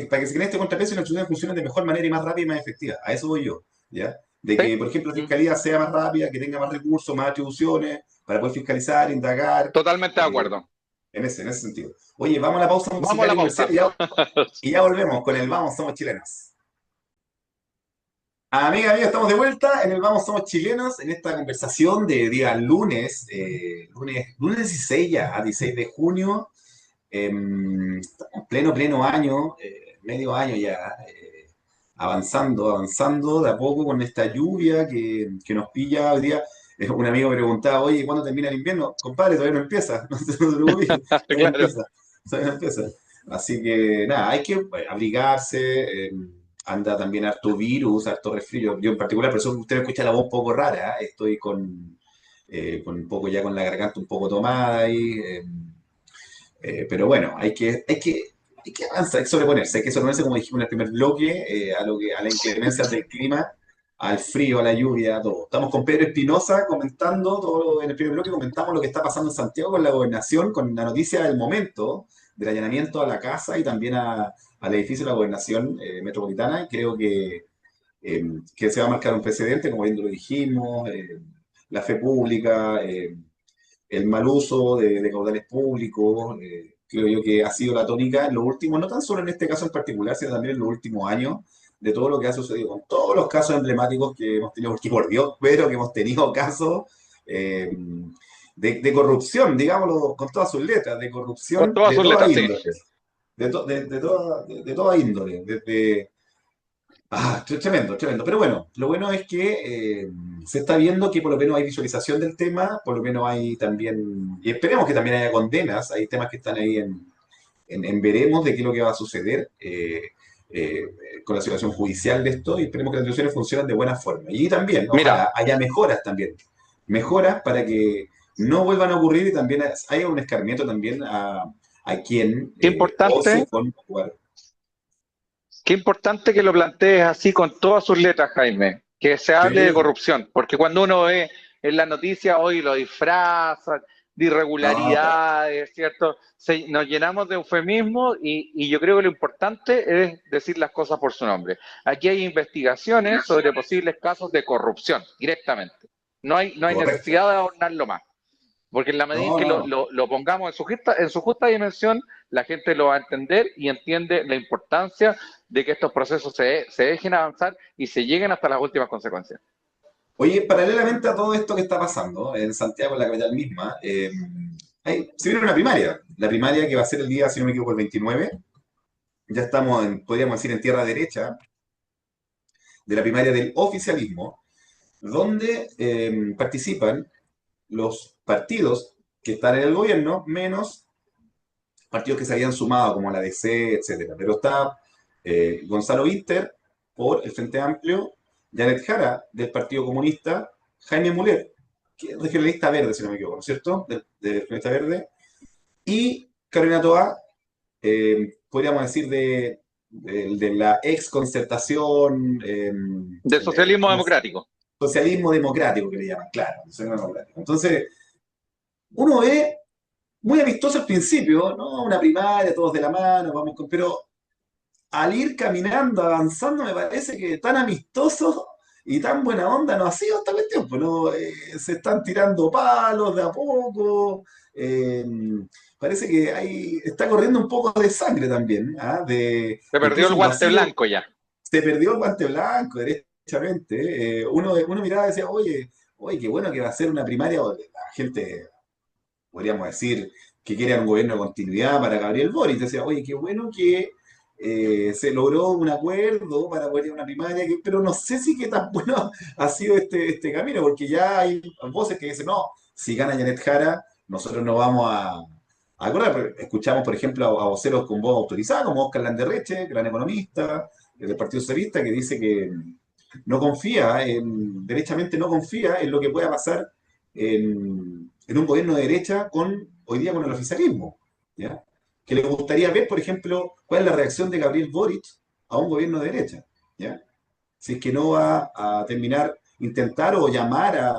Speaker 1: para que se cree este contrapeso y las atribuciones funcionen de mejor manera y más rápida y más efectiva. A eso voy yo, ¿ya? De
Speaker 2: ¿Sí?
Speaker 1: que, por ejemplo, la fiscalía sea más rápida, que tenga más recursos, más atribuciones, para poder fiscalizar, indagar,
Speaker 2: Totalmente de
Speaker 1: eh,
Speaker 2: acuerdo.
Speaker 1: en ese sentido. Oye, vamos a la pausa
Speaker 2: Vamos a
Speaker 1: musical y
Speaker 2: la
Speaker 1: comercial
Speaker 2: pausa.
Speaker 1: y ya volvemos con el Vamos, somos chilenos. Amiga, estamos de vuelta en el Vamos Somos Chilenos, en esta conversación de día lunes, lunes 16 ya, a 16 de junio, estamos pleno año, medio año ya, avanzando de a poco con esta lluvia que nos pilla hoy día. Un amigo me preguntaba, oye, ¿cuándo termina el invierno? Compadre, todavía no empieza, no se preocupe, todavía no
Speaker 2: Claro.
Speaker 1: empieza, todavía no empieza. Así que nada, hay que abrigarse. Anda también harto virus, harto resfrío. Yo en particular, por eso usted me escucha la voz un poco rara, ¿eh? Estoy con un poco ya con la garganta un poco tomada ahí. Pero bueno, hay que avanzar, hay que sobreponerse, como dijimos en el primer bloque, a las inclemencias del clima, al frío, a la lluvia, a todo. Estamos con Pedro Espinosa comentando todo en el primer bloque, comentamos lo que está pasando en Santiago con la gobernación, con la noticia del momento del allanamiento a la casa y también al edificio de la gobernación metropolitana. Y creo que se va a marcar un precedente, como bien lo dijimos, la fe pública, el mal uso de caudales públicos. Creo yo que ha sido la tónica en los últimos, no tan solo en este caso en particular, sino también en los últimos años, de todo lo que ha sucedido, con todos los casos emblemáticos que hemos tenido, porque por Dios, pero que hemos tenido casos eh, de corrupción, digámoslo con todas sus letras, de
Speaker 2: Con
Speaker 1: corrupción
Speaker 2: todas
Speaker 1: de
Speaker 2: sus
Speaker 1: toda
Speaker 2: letras, sí.
Speaker 1: índole, de toda índole, desde tremendo, tremendo. Pero bueno, lo bueno es que se está viendo que por lo menos hay visualización del tema, por lo menos hay también, y esperemos que también haya condenas, hay temas que están ahí en veremos de qué es lo que va a suceder eh, con la situación judicial de esto y esperemos que las instituciones funcionen de buena forma. Y también,
Speaker 2: Mira,
Speaker 1: ojalá, haya mejoras también, mejoras para que no vuelvan a ocurrir y también haya un escarmiento también a quien
Speaker 2: qué
Speaker 1: ose
Speaker 2: importante,
Speaker 1: con jugar.
Speaker 2: qué importante que lo plantees así con todas sus letras, Jaime, que se hable de
Speaker 1: Sí,
Speaker 2: corrupción, porque cuando uno ve en la noticia hoy lo disfrazan de
Speaker 1: no,
Speaker 2: irregularidades, ¿cierto? Nos llenamos de eufemismos y yo creo que lo importante es decir las cosas por su nombre. Aquí hay investigaciones sobre posibles casos de corrupción directamente. No hay
Speaker 1: correcto.
Speaker 2: necesidad de adornarlo más. porque en la medida en
Speaker 1: No,
Speaker 2: que
Speaker 1: no.
Speaker 2: lo pongamos en su justa dimensión, la gente lo va a entender y entiende la importancia de que estos procesos se dejen avanzar y se lleguen hasta las últimas consecuencias.
Speaker 1: Oye, paralelamente a todo esto que está pasando en Santiago, en la capital misma, se viene una primaria. La primaria que va a ser el día, si no me equivoco, el 29. Ya estamos, podríamos decir, en tierra derecha de la primaria del oficialismo, donde participan los partidos que están en el gobierno, menos partidos que se habían sumado, como la DC, etcétera. Pero está Gonzalo Vinter por el Frente Amplio, Janet Jara del Partido Comunista, Jaime Mulet, que es regionalista verde, si no me equivoco, ¿no es cierto? Del regionalista verde, y Carolina Toá, podríamos decir, de la ex concertación,
Speaker 2: De socialismo democrático.
Speaker 1: socialismo democrático, que le llaman, claro, socialismo democrático. Entonces, uno ve muy amistoso al principio, ¿no? Una primaria, todos de la mano, vamos con... Pero al ir caminando, avanzando, me parece que tan amistoso y tan buena onda no ha sido esta cuestión, pues no, se están tirando palos de a poco, eh, parece que está corriendo un poco de sangre también, ¿ah?
Speaker 2: Se perdió
Speaker 1: Incluso
Speaker 2: el
Speaker 1: un
Speaker 2: guante
Speaker 1: vacío,
Speaker 2: blanco ya.
Speaker 1: se perdió el guante blanco, derechamente, uno miraba y decía, oye, qué bueno que va a ser una primaria, donde la gente, podríamos decir, que quiere un gobierno de continuidad para Gabriel Boric. Decía, oye, qué bueno que se logró un acuerdo para poder ir a una primaria, pero no sé si qué tan bueno ha sido este camino, porque ya hay voces que dicen, no, si gana Janet Jara, nosotros no vamos a acordar. Pero escuchamos, por ejemplo, a voceros con voz autorizada, como Oscar Landerreche, gran economista del Partido Socialista, que dice que no confía, derechamente no confía en lo que pueda pasar en un gobierno de derecha hoy día con el oficialismo. ¿Ya? Que le gustaría ver, por ejemplo, cuál es la reacción de Gabriel Boric a un gobierno de derecha. ¿Ya? Si es que no va a terminar, intentar o llamar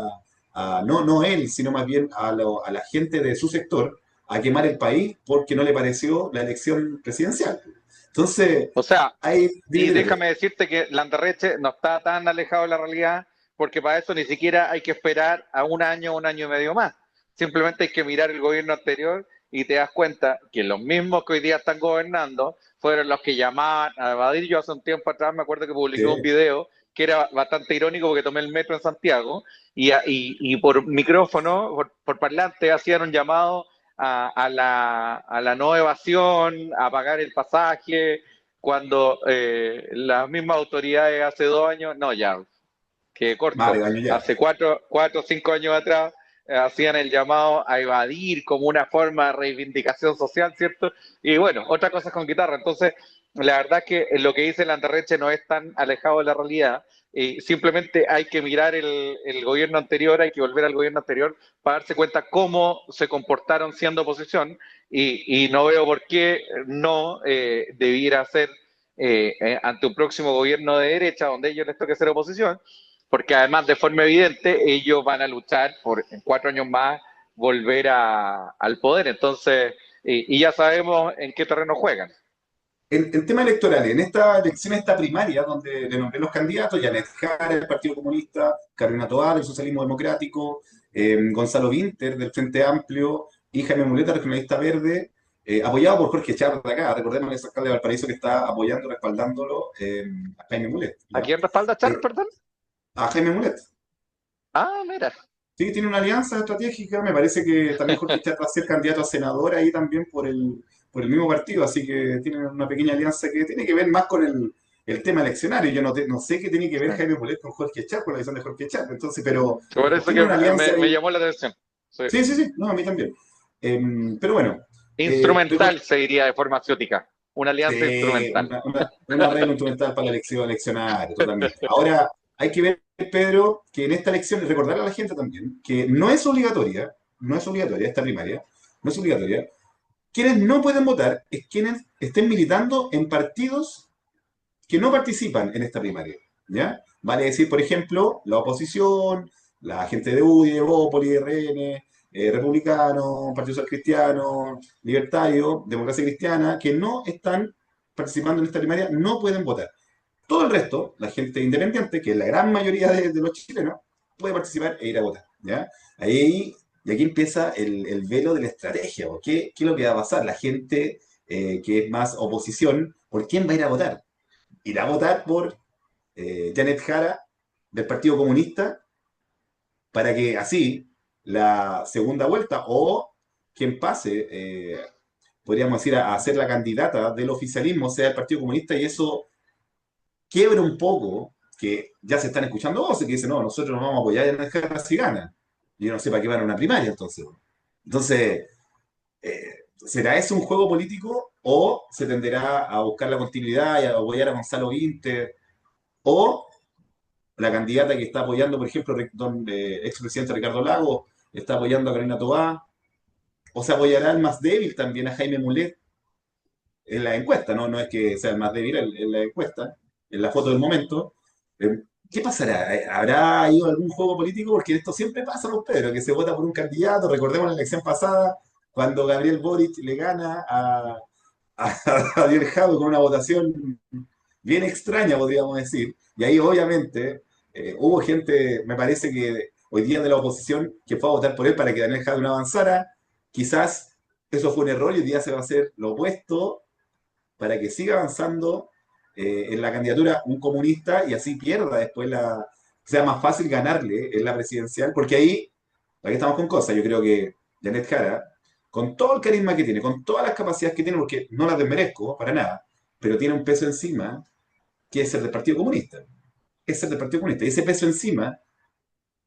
Speaker 1: no él, sino más bien a la gente de su sector a quemar el país porque no le pareció la elección presidencial. Entonces,
Speaker 2: O sea,
Speaker 1: ahí, dime,
Speaker 2: y
Speaker 1: dime.
Speaker 2: déjame decirte que Landerreche no está tan alejado de la realidad, porque para eso ni siquiera hay que esperar a un año y medio más. Simplemente hay que mirar el gobierno anterior y te das cuenta que los mismos que hoy día están gobernando fueron los que llamaban a evadir. Yo hace un tiempo atrás me acuerdo que publiqué un
Speaker 1: Sí,
Speaker 2: video que era bastante irónico porque tomé el metro en Santiago y por micrófono, por parlante, hacían un llamado a la no evasión, a pagar el pasaje, cuando las mismas autoridades hace 2 años, no, ya, que
Speaker 1: más
Speaker 2: corto,
Speaker 1: de año ya.
Speaker 2: hace cuatro o 5 años atrás hacían el llamado a evadir como una forma de reivindicación social, ¿cierto? Y bueno, otra cosa es con guitarra. Entonces, la verdad es que lo que dice Landerreche no es tan alejado de la realidad. Simplemente hay que mirar el gobierno anterior, hay que volver al gobierno anterior para darse cuenta cómo se comportaron siendo oposición y no veo por qué no debiera ser ante un próximo gobierno de derecha donde ellos les toque ser oposición, porque además de forma evidente ellos van a luchar por en 4 años más volver al poder. Entonces, y ya sabemos en qué terreno juegan.
Speaker 1: En tema electoral, en esta elección, esta primaria, donde le nombré los candidatos, Janet Jara del Partido Comunista, Carolina Tovar del Socialismo Democrático, Gonzalo Vinter del Frente Amplio y Jaime Muleta, regionalista verde, apoyado por Jorge Char de acá. Recordemos que es el alcalde de Valparaíso que está apoyando, respaldándolo a Jaime Mulet.
Speaker 2: ¿A
Speaker 1: ¿Ya?
Speaker 2: quién respalda Char,
Speaker 1: Eh,
Speaker 2: perdón?
Speaker 1: a Jaime Mulet.
Speaker 2: Ah, mira.
Speaker 1: Sí, tiene una alianza estratégica. Me parece que también Jorge Char va a ser candidato a senador ahí también por el mismo partido. Así que tiene una pequeña alianza que tiene que ver más con el tema eleccionario. Yo no sé qué tiene que ver Jaime Mulet con Jorge Char, con la visión de Jorge Char. Entonces, pero
Speaker 2: Por eso
Speaker 1: tiene
Speaker 2: que
Speaker 1: una alianza
Speaker 2: me
Speaker 1: ahí.
Speaker 2: llamó la atención. Sí.
Speaker 1: Sí, sí, sí. No, a mí también. Pero bueno,
Speaker 2: Instrumental se diría de forma ciútica. Una alianza
Speaker 1: sí,
Speaker 2: instrumental.
Speaker 1: un arreglo instrumental para la elección eleccionaria, totalmente. Ahora, hay que ver, Pedro, que en esta elección, recordarle a la gente también, que no es obligatoria esta primaria, no es obligatoria. Quienes no pueden votar es quienes estén militando en partidos que no participan en esta primaria, ¿ya? Vale decir, por ejemplo, la oposición, la gente de UDI, de Bópoli, RN, Republicano, Partido Social Cristiano, Libertario, Democracia Cristiana, que no están participando en esta primaria, no pueden votar. Todo el resto, la gente independiente, que es la gran mayoría de los chilenos, puede participar e ir a votar, ¿ya? Ahí Y aquí empieza el velo de la estrategia. ¿O qué es lo que va a pasar? La gente que es más oposición, ¿por quién va a ir a votar? ¿Irá a votar por Janet Jara del Partido Comunista para que así la segunda vuelta o quien pase, podríamos decir, a ser la candidata del oficialismo sea el Partido Comunista y eso quiebra un poco, que ya se están escuchando voces que dicen, no, nosotros nos vamos a apoyar en el si gana. Y yo no sé para qué van a una primaria entonces. Entonces, ¿será eso un juego político o se tenderá a buscar la continuidad y a apoyar a Gonzalo Vinter o la candidata que está apoyando, por ejemplo, expresidente Ricardo Lago, está apoyando a Carolina Tobá, o se apoyará el más débil también a Jaime Mulet en la encuesta, ¿no? No es que sea el más débil en la encuesta, en la foto del momento. ¿Qué pasará? ¿Habrá ido algún juego político? Porque esto siempre pasa, ¿no, Pedro? Que se vota por un candidato. Recordemos la elección pasada, cuando Gabriel Boric le gana a Javier Jado con una votación bien extraña, podríamos decir. Y ahí, obviamente, hubo gente, me parece que hoy día de la oposición, que fue a votar por él para que Daniel Jado no avanzara. Quizás eso fue un error y hoy día se va a hacer lo opuesto para que siga avanzando en la candidatura un comunista y así pierda después sea más fácil ganarle en la presidencial, porque ahí estamos con cosas. Yo creo que Janet Jara, con todo el carisma que tiene, con todas las capacidades que tiene, porque no las desmerezco para nada, pero tiene un peso encima que es ser del Partido Comunista. Es ser del Partido Comunista. Y ese peso encima,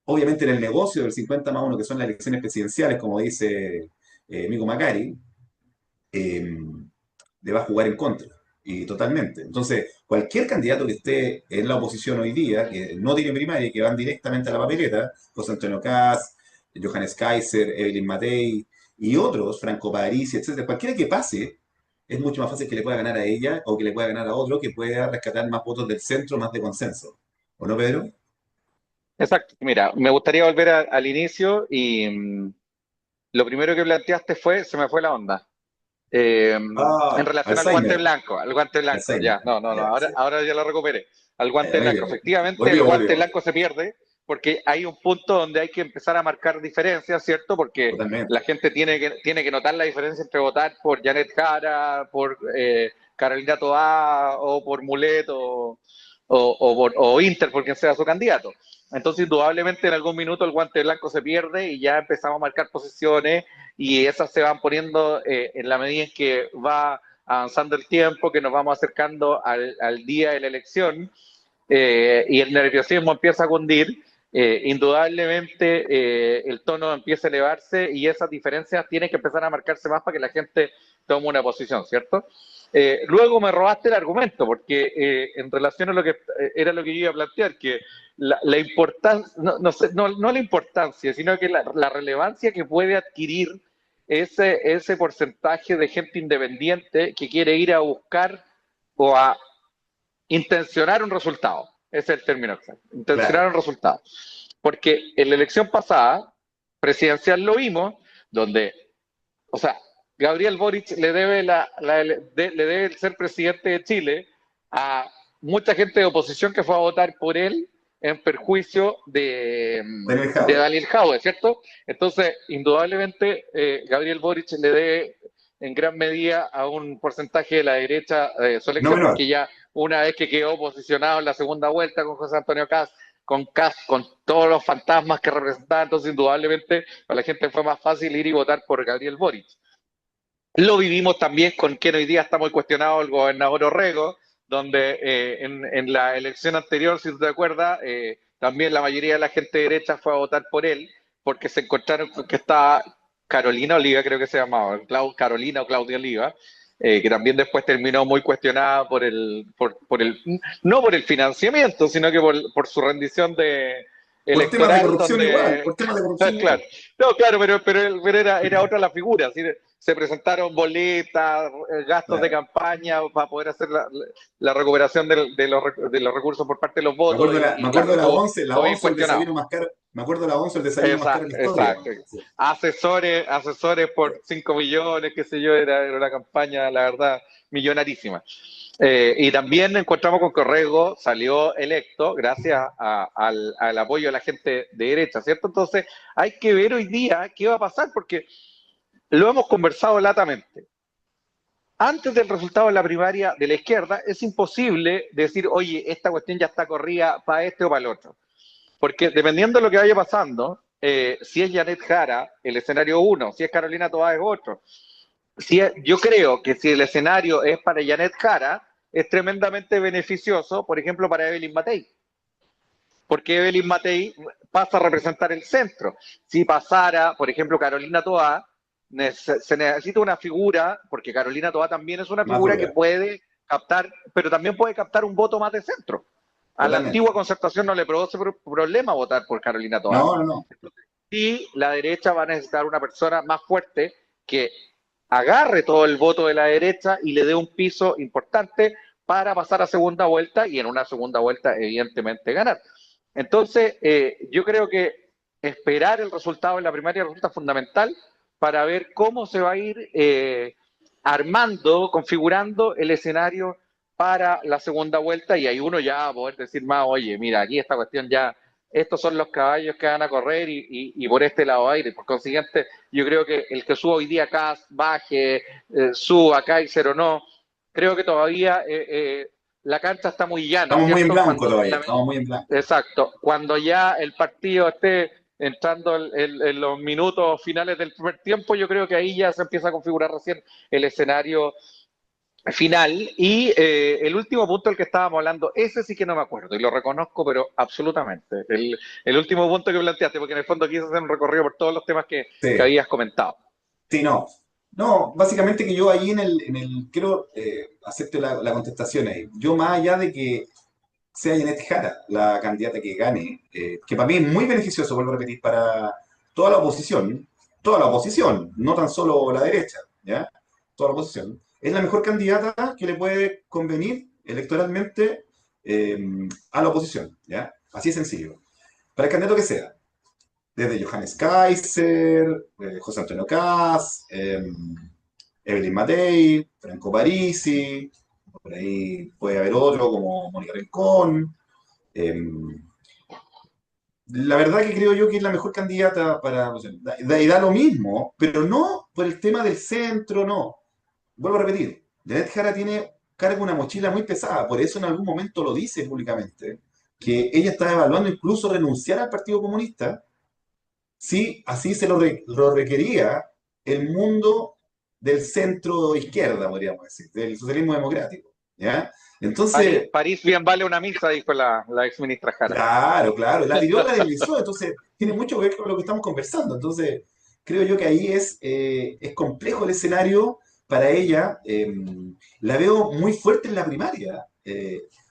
Speaker 1: obviamente en el negocio del 50+1, que son las elecciones presidenciales, como dice Mico Macari, eh, le va a jugar en contra. Y totalmente. Entonces, cualquier candidato que esté en la oposición hoy día, que no tiene primaria y que van directamente a la papeleta, José Antonio Caz, Johannes Kaiser, Evelyn Matei y otros, Franco Parisi, etcétera, cualquiera que pase, es mucho más fácil que le pueda ganar a ella o que le pueda ganar a otro que pueda rescatar más votos del centro, más de consenso. ¿O no, Pedro?
Speaker 2: Exacto. Mira, me gustaría volver al inicio y lo primero que planteaste fue, se me fue la onda. En
Speaker 1: Ah,
Speaker 2: relación
Speaker 1: Alzheimer.
Speaker 2: al guante blanco,
Speaker 1: Alzheimer.
Speaker 2: ya, no,
Speaker 1: Ya,
Speaker 2: ahora,
Speaker 1: sí.
Speaker 2: ahora ya lo recuperé. Al guante
Speaker 1: Muy
Speaker 2: blanco,
Speaker 1: bien.
Speaker 2: efectivamente, el
Speaker 1: Volvió,
Speaker 2: guante
Speaker 1: volvió.
Speaker 2: blanco se pierde porque hay un punto donde hay que empezar a marcar diferencias, ¿cierto? Porque la
Speaker 1: Totalmente.
Speaker 2: gente tiene que notar la diferencia entre votar por Janet Jara, por Carolina Toá o por Mulet o Inter, por quien sea su candidato. Entonces, indudablemente, en algún minuto el guante blanco se pierde y ya empezamos a marcar posiciones y esas se van poniendo en la medida en que va avanzando el tiempo, que nos vamos acercando al día de la elección y el nerviosismo empieza a cundir. Indudablemente el tono empieza a elevarse y esas diferencias tienen que empezar a marcarse más para que la gente tome una posición, ¿cierto? Luego me robaste el argumento, porque en relación a lo que era lo que yo iba a plantear, que la importancia, no la importancia, sino que la relevancia que puede adquirir ese porcentaje de gente independiente que quiere ir a buscar o a intencionar un resultado. Ese es el término exacto. Intencionar
Speaker 1: Claro.
Speaker 2: un resultado. Porque en la elección pasada, presidencial, lo vimos, donde, o sea, Gabriel Boric le debe, le debe el ser presidente de Chile a mucha gente de oposición que fue a votar por él en perjuicio
Speaker 1: Daniel
Speaker 2: de
Speaker 1: Jado.
Speaker 2: Daniel Jaue, ¿cierto? Entonces, indudablemente, Gabriel Boric le debe en gran medida a un porcentaje de la derecha su
Speaker 1: No
Speaker 2: elección,
Speaker 1: menor.
Speaker 2: porque ya una vez que quedó posicionado en la segunda vuelta con José Antonio Cast, con todos los fantasmas que representaba, entonces indudablemente para la gente fue más fácil ir y votar por Gabriel Boric. Lo vivimos también con quien hoy día está muy cuestionado, el gobernador Orrego, donde en la elección anterior, si tú te acuerdas, también la mayoría de la gente derecha fue a votar por él, porque se encontraron con que estaba Carolina Oliva, creo que se llamaba, Carolina o Claudia Oliva, que también después terminó muy cuestionada no por el financiamiento, sino que por su rendición
Speaker 1: Por temas de
Speaker 2: electoral,
Speaker 1: corrupción igual.
Speaker 2: donde
Speaker 1: Por temas de corrupción
Speaker 2: claro.
Speaker 1: igual.
Speaker 2: No, claro, pero era otra la figura. ¿Sí? Se presentaron boletas, gastos de
Speaker 1: Claro.
Speaker 2: campaña para poder hacer la recuperación de los recursos por parte de los
Speaker 1: Me
Speaker 2: votos
Speaker 1: acuerdo,
Speaker 2: y
Speaker 1: me acuerdo
Speaker 2: claro,
Speaker 1: de la
Speaker 2: todo bien
Speaker 1: 11 el
Speaker 2: cuestionado.
Speaker 1: desayuno más caro. Me acuerdo de la 11 el desayuno más caro
Speaker 2: Exacto,
Speaker 1: de la historia.
Speaker 2: exacto.
Speaker 1: Sí.
Speaker 2: Asesores por 5 millones, qué sé yo, era una campaña, la verdad, millonarísima. Y también encontramos con que Orrego salió electo gracias al apoyo de la gente de derecha, ¿cierto? Entonces hay que ver hoy día qué va a pasar, porque lo hemos conversado latamente. Antes del resultado de la primaria de la izquierda, es imposible decir, oye, esta cuestión ya está corrida para este o para el otro. Porque dependiendo de lo que vaya pasando, si es Janet Jara, el escenario uno, si es Carolina Toá, es otro. Yo creo que si el escenario es para Janet Jara, es tremendamente beneficioso, por ejemplo, para Evelyn Matei, porque Evelyn Matei pasa a representar el centro. Si pasara, por ejemplo, Carolina Toá, se necesita una figura, porque Carolina Toá también es una
Speaker 1: Más
Speaker 2: figura que
Speaker 1: dura,
Speaker 2: puede captar, pero también puede captar un voto más de centro. A la
Speaker 1: totalmente.
Speaker 2: antigua concertación no le produce problema votar por Carolina Toá.
Speaker 1: No, no, no.
Speaker 2: Y la derecha va a necesitar una persona más fuerte que agarre todo el voto de la derecha y le dé un piso importante para pasar a segunda vuelta y en una segunda vuelta evidentemente ganar. Entonces, yo creo que esperar el resultado de la primaria resulta fundamental para ver cómo se va a ir armando, configurando el escenario para la segunda vuelta y ahí uno ya va a poder decir más, oye, mira, aquí esta cuestión ya, estos son los caballos que van a correr y por este lado aire. Por consiguiente, yo creo que el que suba hoy día acá, baje, suba, Kaiser o no, creo que todavía la cancha está muy llana,
Speaker 1: Estamos muy en
Speaker 2: ¿cierto?
Speaker 1: blanco todavía, estamos muy en blanco.
Speaker 2: Exacto, cuando ya el partido esté entrando en los minutos finales del primer tiempo, yo creo que ahí ya se empieza a configurar recién el escenario final. Y el último punto del que estábamos hablando, ese sí que no me acuerdo y lo reconozco, pero absolutamente. El último punto que planteaste, porque en el fondo quise hacer un recorrido por todos los temas que
Speaker 1: Sí,
Speaker 2: habías comentado.
Speaker 1: sí, no. No, básicamente que yo ahí quiero hacerte la contestación ahí. Yo más allá de que sea Janet Jara la candidata que gane, que para mí es muy beneficioso, vuelvo a repetir, para toda la oposición, no tan solo la derecha, ¿ya? Toda la oposición. Es la mejor candidata que le puede convenir electoralmente eh, a la oposición, ¿ya? Así de sencillo. Para el candidato que sea, desde Johannes Kaiser, José Antonio Caz, Evelyn Matei, Franco Parisi, por ahí puede haber otro como Mónica Rincón. Eh, la verdad que creo yo que es la mejor candidata para... O sea, y da lo mismo, pero no por el tema del centro, no. Vuelvo a repetir, Janet Jara carga una mochila muy pesada, por eso en algún momento lo dice públicamente, que ella está evaluando incluso renunciar al Partido Comunista si así lo requería el mundo del centro izquierda, podríamos decir, del socialismo democrático. ¿Ya? Entonces,
Speaker 2: París bien vale una misa, dijo la ex ministra Jara.
Speaker 1: claro, claro, la tiró, la deslizó, entonces tiene mucho que ver con lo que estamos conversando. Entonces, creo yo que ahí es complejo el escenario para ella. La veo muy fuerte en la primaria,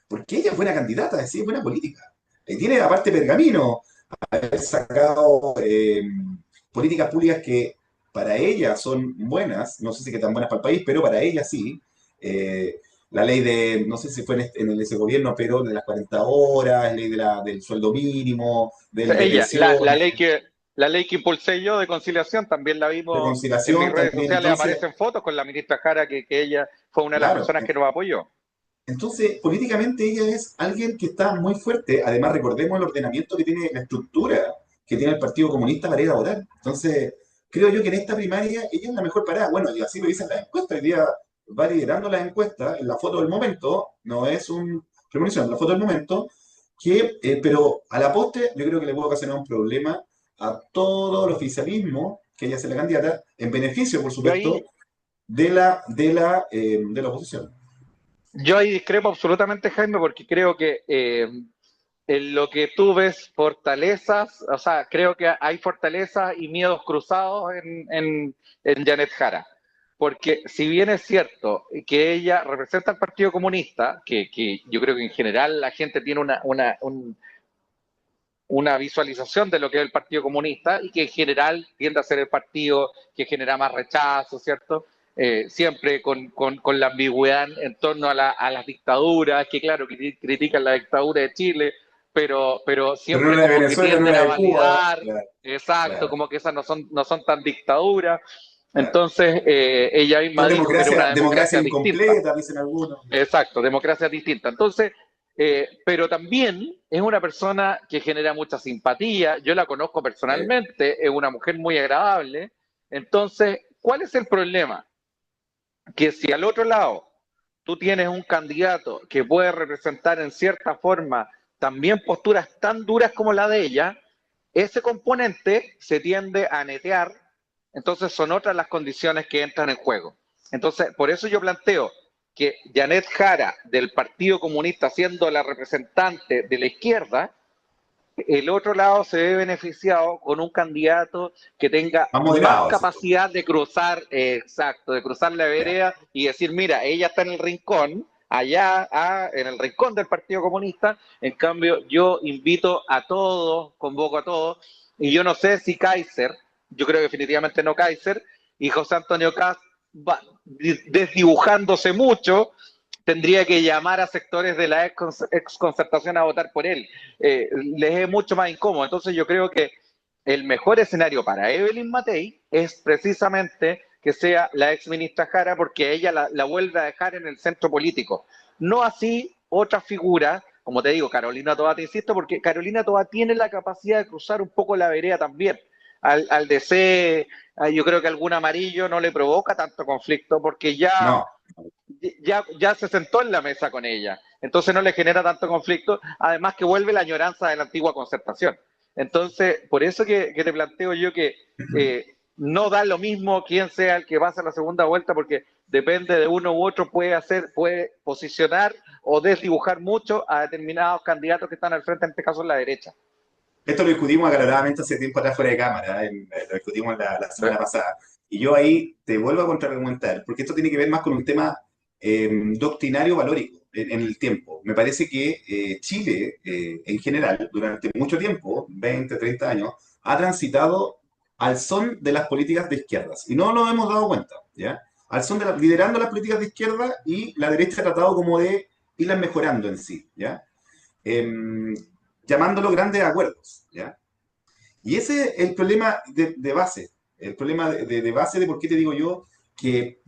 Speaker 1: porque ella es buena candidata, es decir, buena política. Tiene aparte pergamino, haber sacado políticas públicas que para ella son buenas, no sé si que tan buenas para el país, pero para ella sí. La ley de, no sé si fue ese gobierno, pero de las 40 horas, ley del sueldo mínimo, de
Speaker 2: Ella,
Speaker 1: pensiones,
Speaker 2: la ley que impulsé yo de conciliación, también la
Speaker 1: de
Speaker 2: vimos en mis
Speaker 1: conciliación
Speaker 2: redes
Speaker 1: también.
Speaker 2: sociales,
Speaker 1: Entonces,
Speaker 2: aparecen fotos con la ministra Jara, que ella fue una de las
Speaker 1: claro,
Speaker 2: personas que nos apoyó.
Speaker 1: entonces políticamente ella es alguien que está muy fuerte. Además, recordemos el ordenamiento que tiene, la estructura que tiene el Partido Comunista para ir a votar. Entonces, creo yo que en esta primaria ella es la mejor parada. Bueno, y así lo dicen las encuestas. Hoy día va liderando las encuestas en la foto del momento, no es un premonición, la foto del momento, pero a la poste yo creo que le puede ocasionar un problema a todo el oficialismo que ella sea la candidata, en beneficio, por
Speaker 2: Yo
Speaker 1: supuesto,
Speaker 2: ahí,
Speaker 1: de la oposición.
Speaker 2: yo ahí discrepo absolutamente, Jaime, porque creo que en lo que tú ves fortalezas, o sea, creo que hay fortalezas y miedos cruzados en Janet Jara. Porque si bien es cierto que ella representa al Partido Comunista, que yo creo que en general la gente tiene una visualización de lo que es el Partido Comunista y que en general tiende a ser el partido que genera más rechazo, ¿cierto? Siempre con la ambigüedad en torno a las dictaduras, que claro, que critican la dictadura de Chile, pero
Speaker 1: Pero no
Speaker 2: siempre
Speaker 1: la de
Speaker 2: como que
Speaker 1: Venezuela, no
Speaker 2: tienden
Speaker 1: la
Speaker 2: a
Speaker 1: de Cuba.
Speaker 2: validar,
Speaker 1: Claro,
Speaker 2: exacto,
Speaker 1: claro.
Speaker 2: como que esas no son tan dictaduras.
Speaker 1: claro.
Speaker 2: Entonces, ella misma
Speaker 1: Son
Speaker 2: dijo que era una
Speaker 1: democracia
Speaker 2: democracia distinta.
Speaker 1: incompleta, dicen algunos.
Speaker 2: Exacto, democracia distinta. Entonces, pero también es una persona que genera mucha simpatía. Yo la conozco personalmente, es una mujer muy agradable. Entonces, ¿cuál es el problema? Que si al otro lado tú tienes un candidato que puede representar en cierta forma también posturas tan duras como la de ella, ese componente se tiende a netear, entonces son otras las condiciones que entran en juego. Entonces, por eso yo planteo que Janet Jara del Partido Comunista, siendo la representante de la izquierda, el otro lado se ve beneficiado con un candidato que tenga
Speaker 1: Más
Speaker 2: más
Speaker 1: moderado, decís tú.
Speaker 2: capacidad de cruzar, exacto, de cruzar la
Speaker 1: Ya.
Speaker 2: vereda y decir, mira, ella está en el rincón, allá, en el rincón del Partido Comunista, en cambio yo invito a todos, convoco a todos, y yo no sé si Kaiser, yo creo que definitivamente no Kaiser, y José Antonio Caz va desdibujándose mucho, tendría que llamar a sectores de la ex concertación a votar por él. Les es mucho más incómodo. Entonces yo creo que el mejor escenario para Evelyn Matei es precisamente que sea la ex ministra Jara, porque ella la vuelve a dejar en el centro político. No así otras figuras, como te digo, Carolina Toá, te insisto, porque Carolina Toá tiene la capacidad de cruzar un poco la vereda también. Al DC, yo creo que algún amarillo no le provoca tanto conflicto, porque
Speaker 1: No.
Speaker 2: ya se sentó en la mesa con ella, entonces no le genera tanto conflicto, además que vuelve la añoranza de la antigua concertación. Entonces, por eso que te planteo yo que no da lo mismo quién sea el que pasa a la segunda vuelta, porque depende de uno u otro, puede posicionar o desdibujar mucho a determinados candidatos que están al frente, en este caso en la derecha.
Speaker 1: Esto lo discutimos acaloradamente hace tiempo atrás fuera de cámara, lo discutimos la
Speaker 2: ¿Sí?
Speaker 1: semana pasada. Y yo ahí te vuelvo a contraargumentar, porque esto tiene que ver más con un tema doctrinario valórico en el tiempo. Me parece que Chile, en general, durante mucho tiempo, 20, 30 años, ha transitado al son de las políticas de izquierdas. Y no nos hemos dado cuenta, ¿ya? Al son de liderando las políticas de izquierda y la derecha ha tratado como de irlas mejorando en sí, ¿ya? Em, llamándolo grandes acuerdos, ¿ya? Y ese es el problema de base, el problema de base de por qué te digo yo que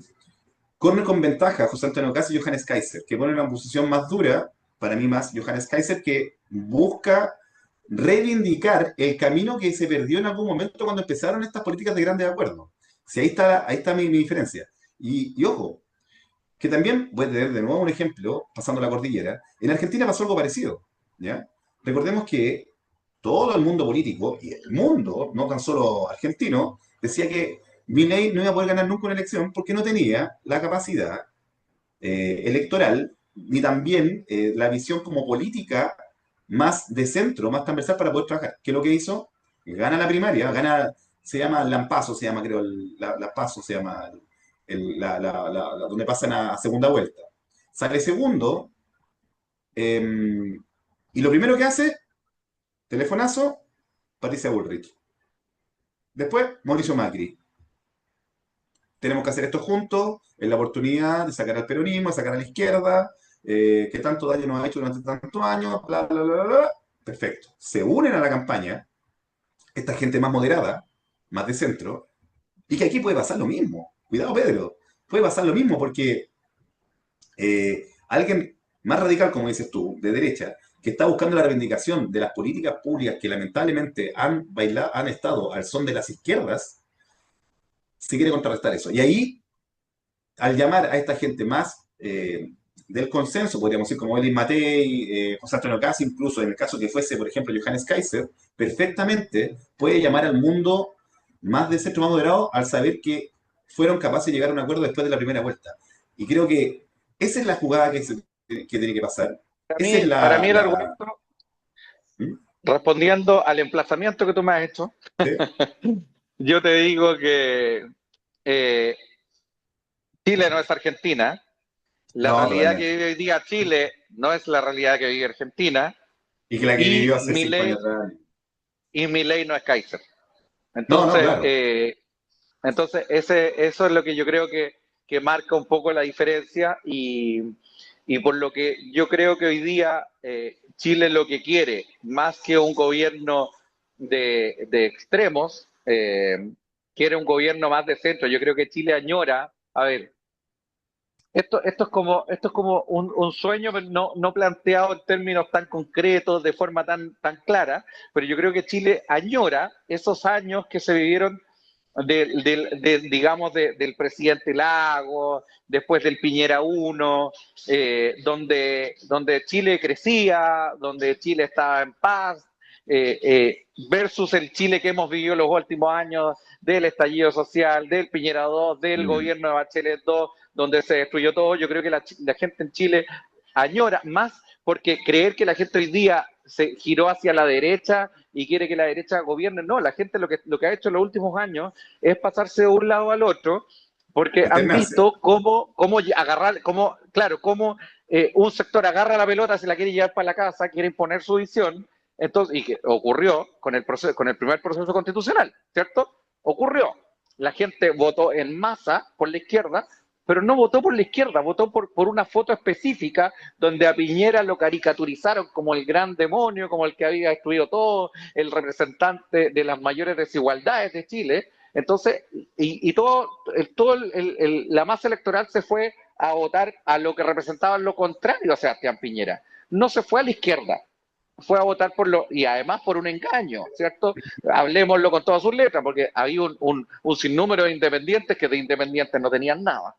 Speaker 1: corre con ventaja José Antonio Caz y Johannes Kaiser, que pone una posición más dura, para mí más Johannes Kaiser, que busca reivindicar el camino que se perdió en algún momento cuando empezaron estas políticas de grandes acuerdos. Si ahí está mi diferencia. Y ojo, que también voy a tener de nuevo un ejemplo, pasando la cordillera. En Argentina pasó algo parecido, ¿ya? Recordemos que todo el mundo político, y el mundo, no tan solo argentino, decía que Milei no iba a poder ganar nunca una elección porque no tenía la capacidad electoral ni también la visión como política más de centro, más transversal para poder trabajar. ¿Qué es lo que hizo? Gana la primaria, gana, se llama Lampazo, se llama creo, la Paso se llama, donde pasan a segunda vuelta. Sale segundo, y lo primero que hace, telefonazo, Patricia Bullrich. Después, Mauricio Macri. Tenemos que hacer esto juntos, es la oportunidad de sacar al peronismo, de sacar a la izquierda, que tanto daño nos ha hecho durante tantos años, bla, bla, bla, bla, bla. Perfecto. Se unen a la campaña, esta gente más moderada, más de centro, y que aquí puede pasar lo mismo. Cuidado, Pedro. Puede pasar lo mismo porque alguien más radical, como dices tú, de derecha, que está buscando la reivindicación de las políticas públicas que lamentablemente han bailado, han estado al son de las izquierdas, se quiere contrarrestar eso. Y ahí al llamar a esta gente más del consenso, podríamos decir como Elin Matei, José Antonio Casi, incluso en el caso que fuese, por ejemplo, Johannes Kaiser, perfectamente puede llamar al mundo más de centro, más moderado, al saber que fueron capaces de llegar a un acuerdo después de la primera vuelta. Y creo que esa es la jugada que tiene que pasar. Esa es
Speaker 2: Para mí el argumento,
Speaker 1: ¿Mm?
Speaker 2: respondiendo al emplazamiento que tú me has hecho,
Speaker 1: ¿Sí?
Speaker 2: yo te digo que eh, Chile no es Argentina, la
Speaker 1: No,
Speaker 2: realidad que
Speaker 1: totalmente.
Speaker 2: vive hoy día Chile no es la realidad que vive Argentina,
Speaker 1: Y que la que
Speaker 2: y
Speaker 1: vivió hace 5 años atrás.
Speaker 2: Mi ley no es Kaiser.
Speaker 1: No, no,
Speaker 2: Entonces,
Speaker 1: claro.
Speaker 2: eso es lo que yo creo que marca un poco la diferencia y por lo que yo creo que hoy día Chile lo que quiere, más que un gobierno de extremos, quiere un gobierno más de centro. Yo creo que Chile añora, a ver, esto es como un sueño, pero no planteado en términos tan concretos, de forma tan clara, pero yo creo que Chile añora esos años que se vivieron digamos, del presidente Lago, después del Piñera 1, donde Chile crecía, donde Chile estaba en paz, versus el Chile que hemos vivido los últimos años del estallido social, del Piñera 2, del
Speaker 1: Mm.
Speaker 2: gobierno de Bachelet 2, donde se destruyó todo. Yo creo que la gente en Chile añora más porque creer que la gente hoy día se giró hacia la derecha y quiere que la derecha gobierne. No, la gente lo que ha hecho en los últimos años es pasarse de un lado al otro porque han
Speaker 1: Alternarse.
Speaker 2: visto cómo agarrar, claro, cómo un sector agarra la pelota, se la quiere llevar para la casa, quiere imponer su visión, entonces, y que ocurrió con el primer proceso constitucional, ¿cierto? Ocurrió. La gente votó en masa por la izquierda, pero no votó por la izquierda, votó por una foto específica donde a Piñera lo caricaturizaron como el gran demonio, como el que había destruido todo, el representante de las mayores desigualdades de Chile. Entonces, la masa electoral se fue a votar a lo que representaba lo contrario a Sebastián Piñera. No se fue a la izquierda, fue a votar y además por un engaño, ¿cierto? Hablemoslo con todas sus letras, porque había un sinnúmero de independientes que de independientes no tenían nada.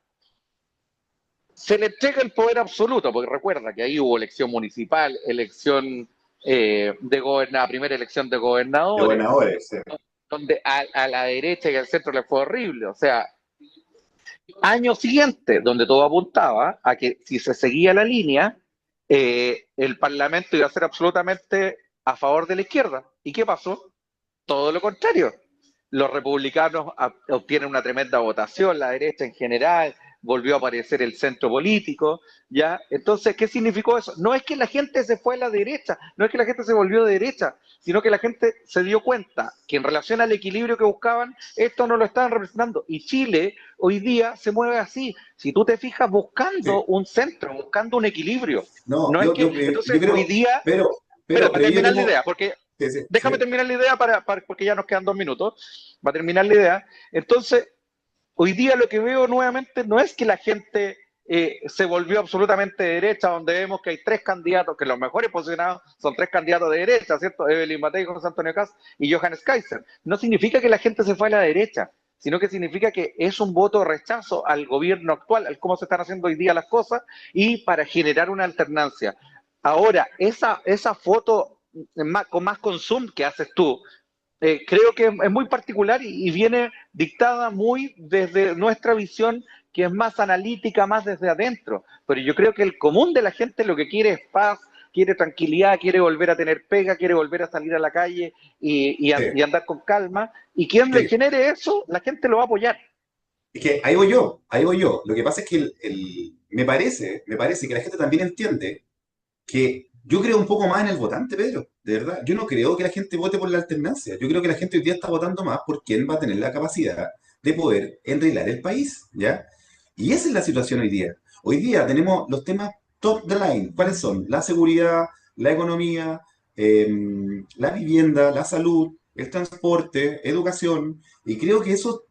Speaker 2: Se le entrega el poder absoluto, porque recuerda que ahí hubo elección municipal, elección primera elección de
Speaker 1: De
Speaker 2: gobernadores,
Speaker 1: gobernadores, sí.
Speaker 2: donde a la derecha y al centro le fue horrible. O sea, año siguiente, donde todo apuntaba a que si se seguía la línea, el Parlamento iba a ser absolutamente a favor de la izquierda. ¿Y qué pasó? Todo lo contrario. Los republicanos obtienen una tremenda votación, la derecha en general, volvió a aparecer el centro político, ¿ya? Entonces, ¿qué significó eso? No es que la gente se fue a la derecha, no es que la gente se volvió de derecha, sino que la gente se dio cuenta que en relación al equilibrio que buscaban, esto no lo estaban representando. Y Chile hoy día se mueve así. Si tú te fijas, buscando
Speaker 1: Sí.
Speaker 2: un centro, buscando un equilibrio.
Speaker 1: No,
Speaker 2: No es que,
Speaker 1: yo
Speaker 2: entonces, hoy
Speaker 1: creo,
Speaker 2: día,
Speaker 1: pero,
Speaker 2: espera,
Speaker 1: pero
Speaker 2: para
Speaker 1: yo
Speaker 2: terminar la
Speaker 1: tengo.
Speaker 2: idea, porque
Speaker 1: Sí, sí,
Speaker 2: déjame
Speaker 1: sí.
Speaker 2: terminar la idea porque ya nos quedan 2 minutos. Va a terminar la idea. Entonces, hoy día lo que veo nuevamente no es que la gente se volvió absolutamente de derecha, donde vemos que hay 3 candidatos, que los mejores posicionados son 3 candidatos de derecha, ¿cierto? Evelyn Matei, José Antonio Kast y Johannes Kaiser. No significa que la gente se fue a la derecha, sino que significa que es un voto de rechazo al gobierno actual, al cómo se están haciendo hoy día las cosas y para generar una alternancia. Ahora, esa foto con más consumo que haces tú, creo que es muy particular y viene dictada muy desde nuestra visión, que es más analítica, más desde adentro. Pero yo creo que el común de la gente lo que quiere es paz, quiere tranquilidad, quiere volver a tener pega, quiere volver a salir a la calle y
Speaker 1: Sí.
Speaker 2: andar con calma. Y quien le
Speaker 1: Que,
Speaker 2: genere eso, la gente lo va a apoyar.
Speaker 1: es que ahí voy yo, ahí voy yo. Lo que pasa es que me parece que la gente también entiende que yo creo un poco más en el votante, Pedro, de verdad. Yo no creo que la gente vote por la alternancia. Yo creo que la gente hoy día está votando más por quién va a tener la capacidad de poder enreglar el país, ¿ya? Y esa es la situación hoy día. Hoy día tenemos los temas top the line. ¿Cuáles son? La seguridad, la economía, la vivienda, la salud, el transporte, educación. Y creo que eso,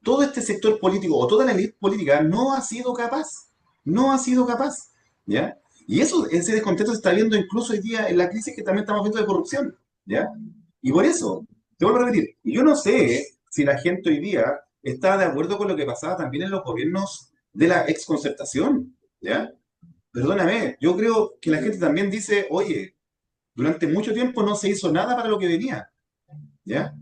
Speaker 1: todo este sector político o toda la élite política no ha sido capaz. No ha sido capaz, ¿ya? Y eso, ese descontento se está viendo incluso hoy día en la crisis que también estamos viendo de corrupción, ¿ya? Y por eso, te vuelvo a repetir, y yo no sé si la gente hoy día está de acuerdo con lo que pasaba también en los gobiernos de la exconcertación, ¿ya? Perdóname, yo creo que la gente también dice, oye, durante mucho tiempo no se hizo nada para lo que venía, ¿ya?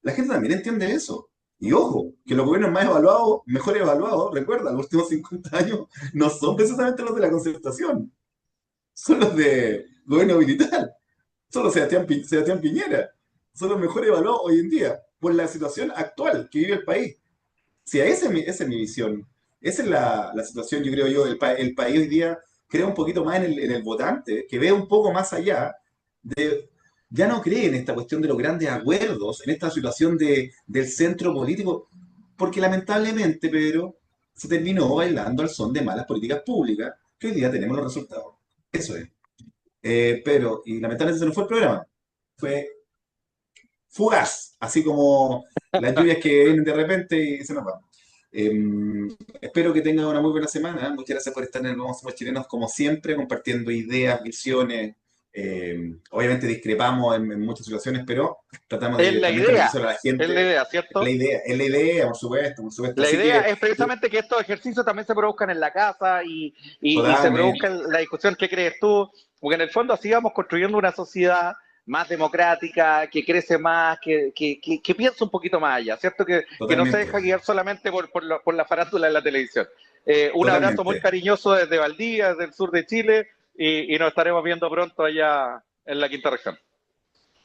Speaker 1: La gente también entiende eso. Y ojo, que los gobiernos más evaluados, mejor evaluados, recuerda, los últimos 50 años no son precisamente los de la concertación, son los de gobierno militar, son los Sebastián Piñera, son los mejor evaluados hoy en día por la situación actual que vive el país. Si esa es mi visión, esa es la situación, yo creo yo, el país hoy día crea un poquito más en el votante, que ve un poco más allá de, ya no cree en esta cuestión de los grandes acuerdos, en esta situación del centro político, porque lamentablemente, Pedro, se terminó bailando al son de malas políticas públicas, que hoy día tenemos los resultados. Eso es. Pero, y lamentablemente se nos fue el programa. Fue fugaz, así como las lluvias que vienen de repente y se nos van. Eh, Espero que tengan una muy buena semana. Muchas gracias por estar en el Vamos Somos Chilenos, como siempre, compartiendo ideas, visiones. Obviamente discrepamos en muchas situaciones, pero tratamos
Speaker 2: Es
Speaker 1: de
Speaker 2: la
Speaker 1: también
Speaker 2: idea,
Speaker 1: transmitirlo a la
Speaker 2: es la
Speaker 1: gente.
Speaker 2: idea,
Speaker 1: La
Speaker 2: ¿cierto?
Speaker 1: idea, es la idea, por supuesto, por supuesto.
Speaker 2: La
Speaker 1: Así
Speaker 2: idea
Speaker 1: que,
Speaker 2: es precisamente que estos ejercicios también se produzcan en la casa y se
Speaker 1: totalmente,
Speaker 2: produzca la discusión que crees tú, porque en el fondo así vamos construyendo una sociedad más democrática, que crece más, que piensa un poquito más allá, ¿cierto? Que no se
Speaker 1: totalmente,
Speaker 2: deja guiar solamente por la farándula de la televisión. Un abrazo muy
Speaker 1: totalmente.
Speaker 2: cariñoso desde Valdivia, desde el sur de Chile, y nos estaremos viendo pronto allá en la quinta región.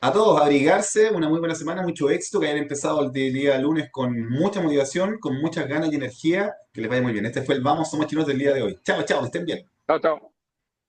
Speaker 1: A todos, abrigarse, una muy buena semana, mucho éxito, que hayan empezado el día lunes con mucha motivación, con muchas ganas y energía, que les vaya muy bien. Este fue el Vamos Somos Chinos del día de hoy. Chao, chao, que estén bien.
Speaker 2: Chao, chao.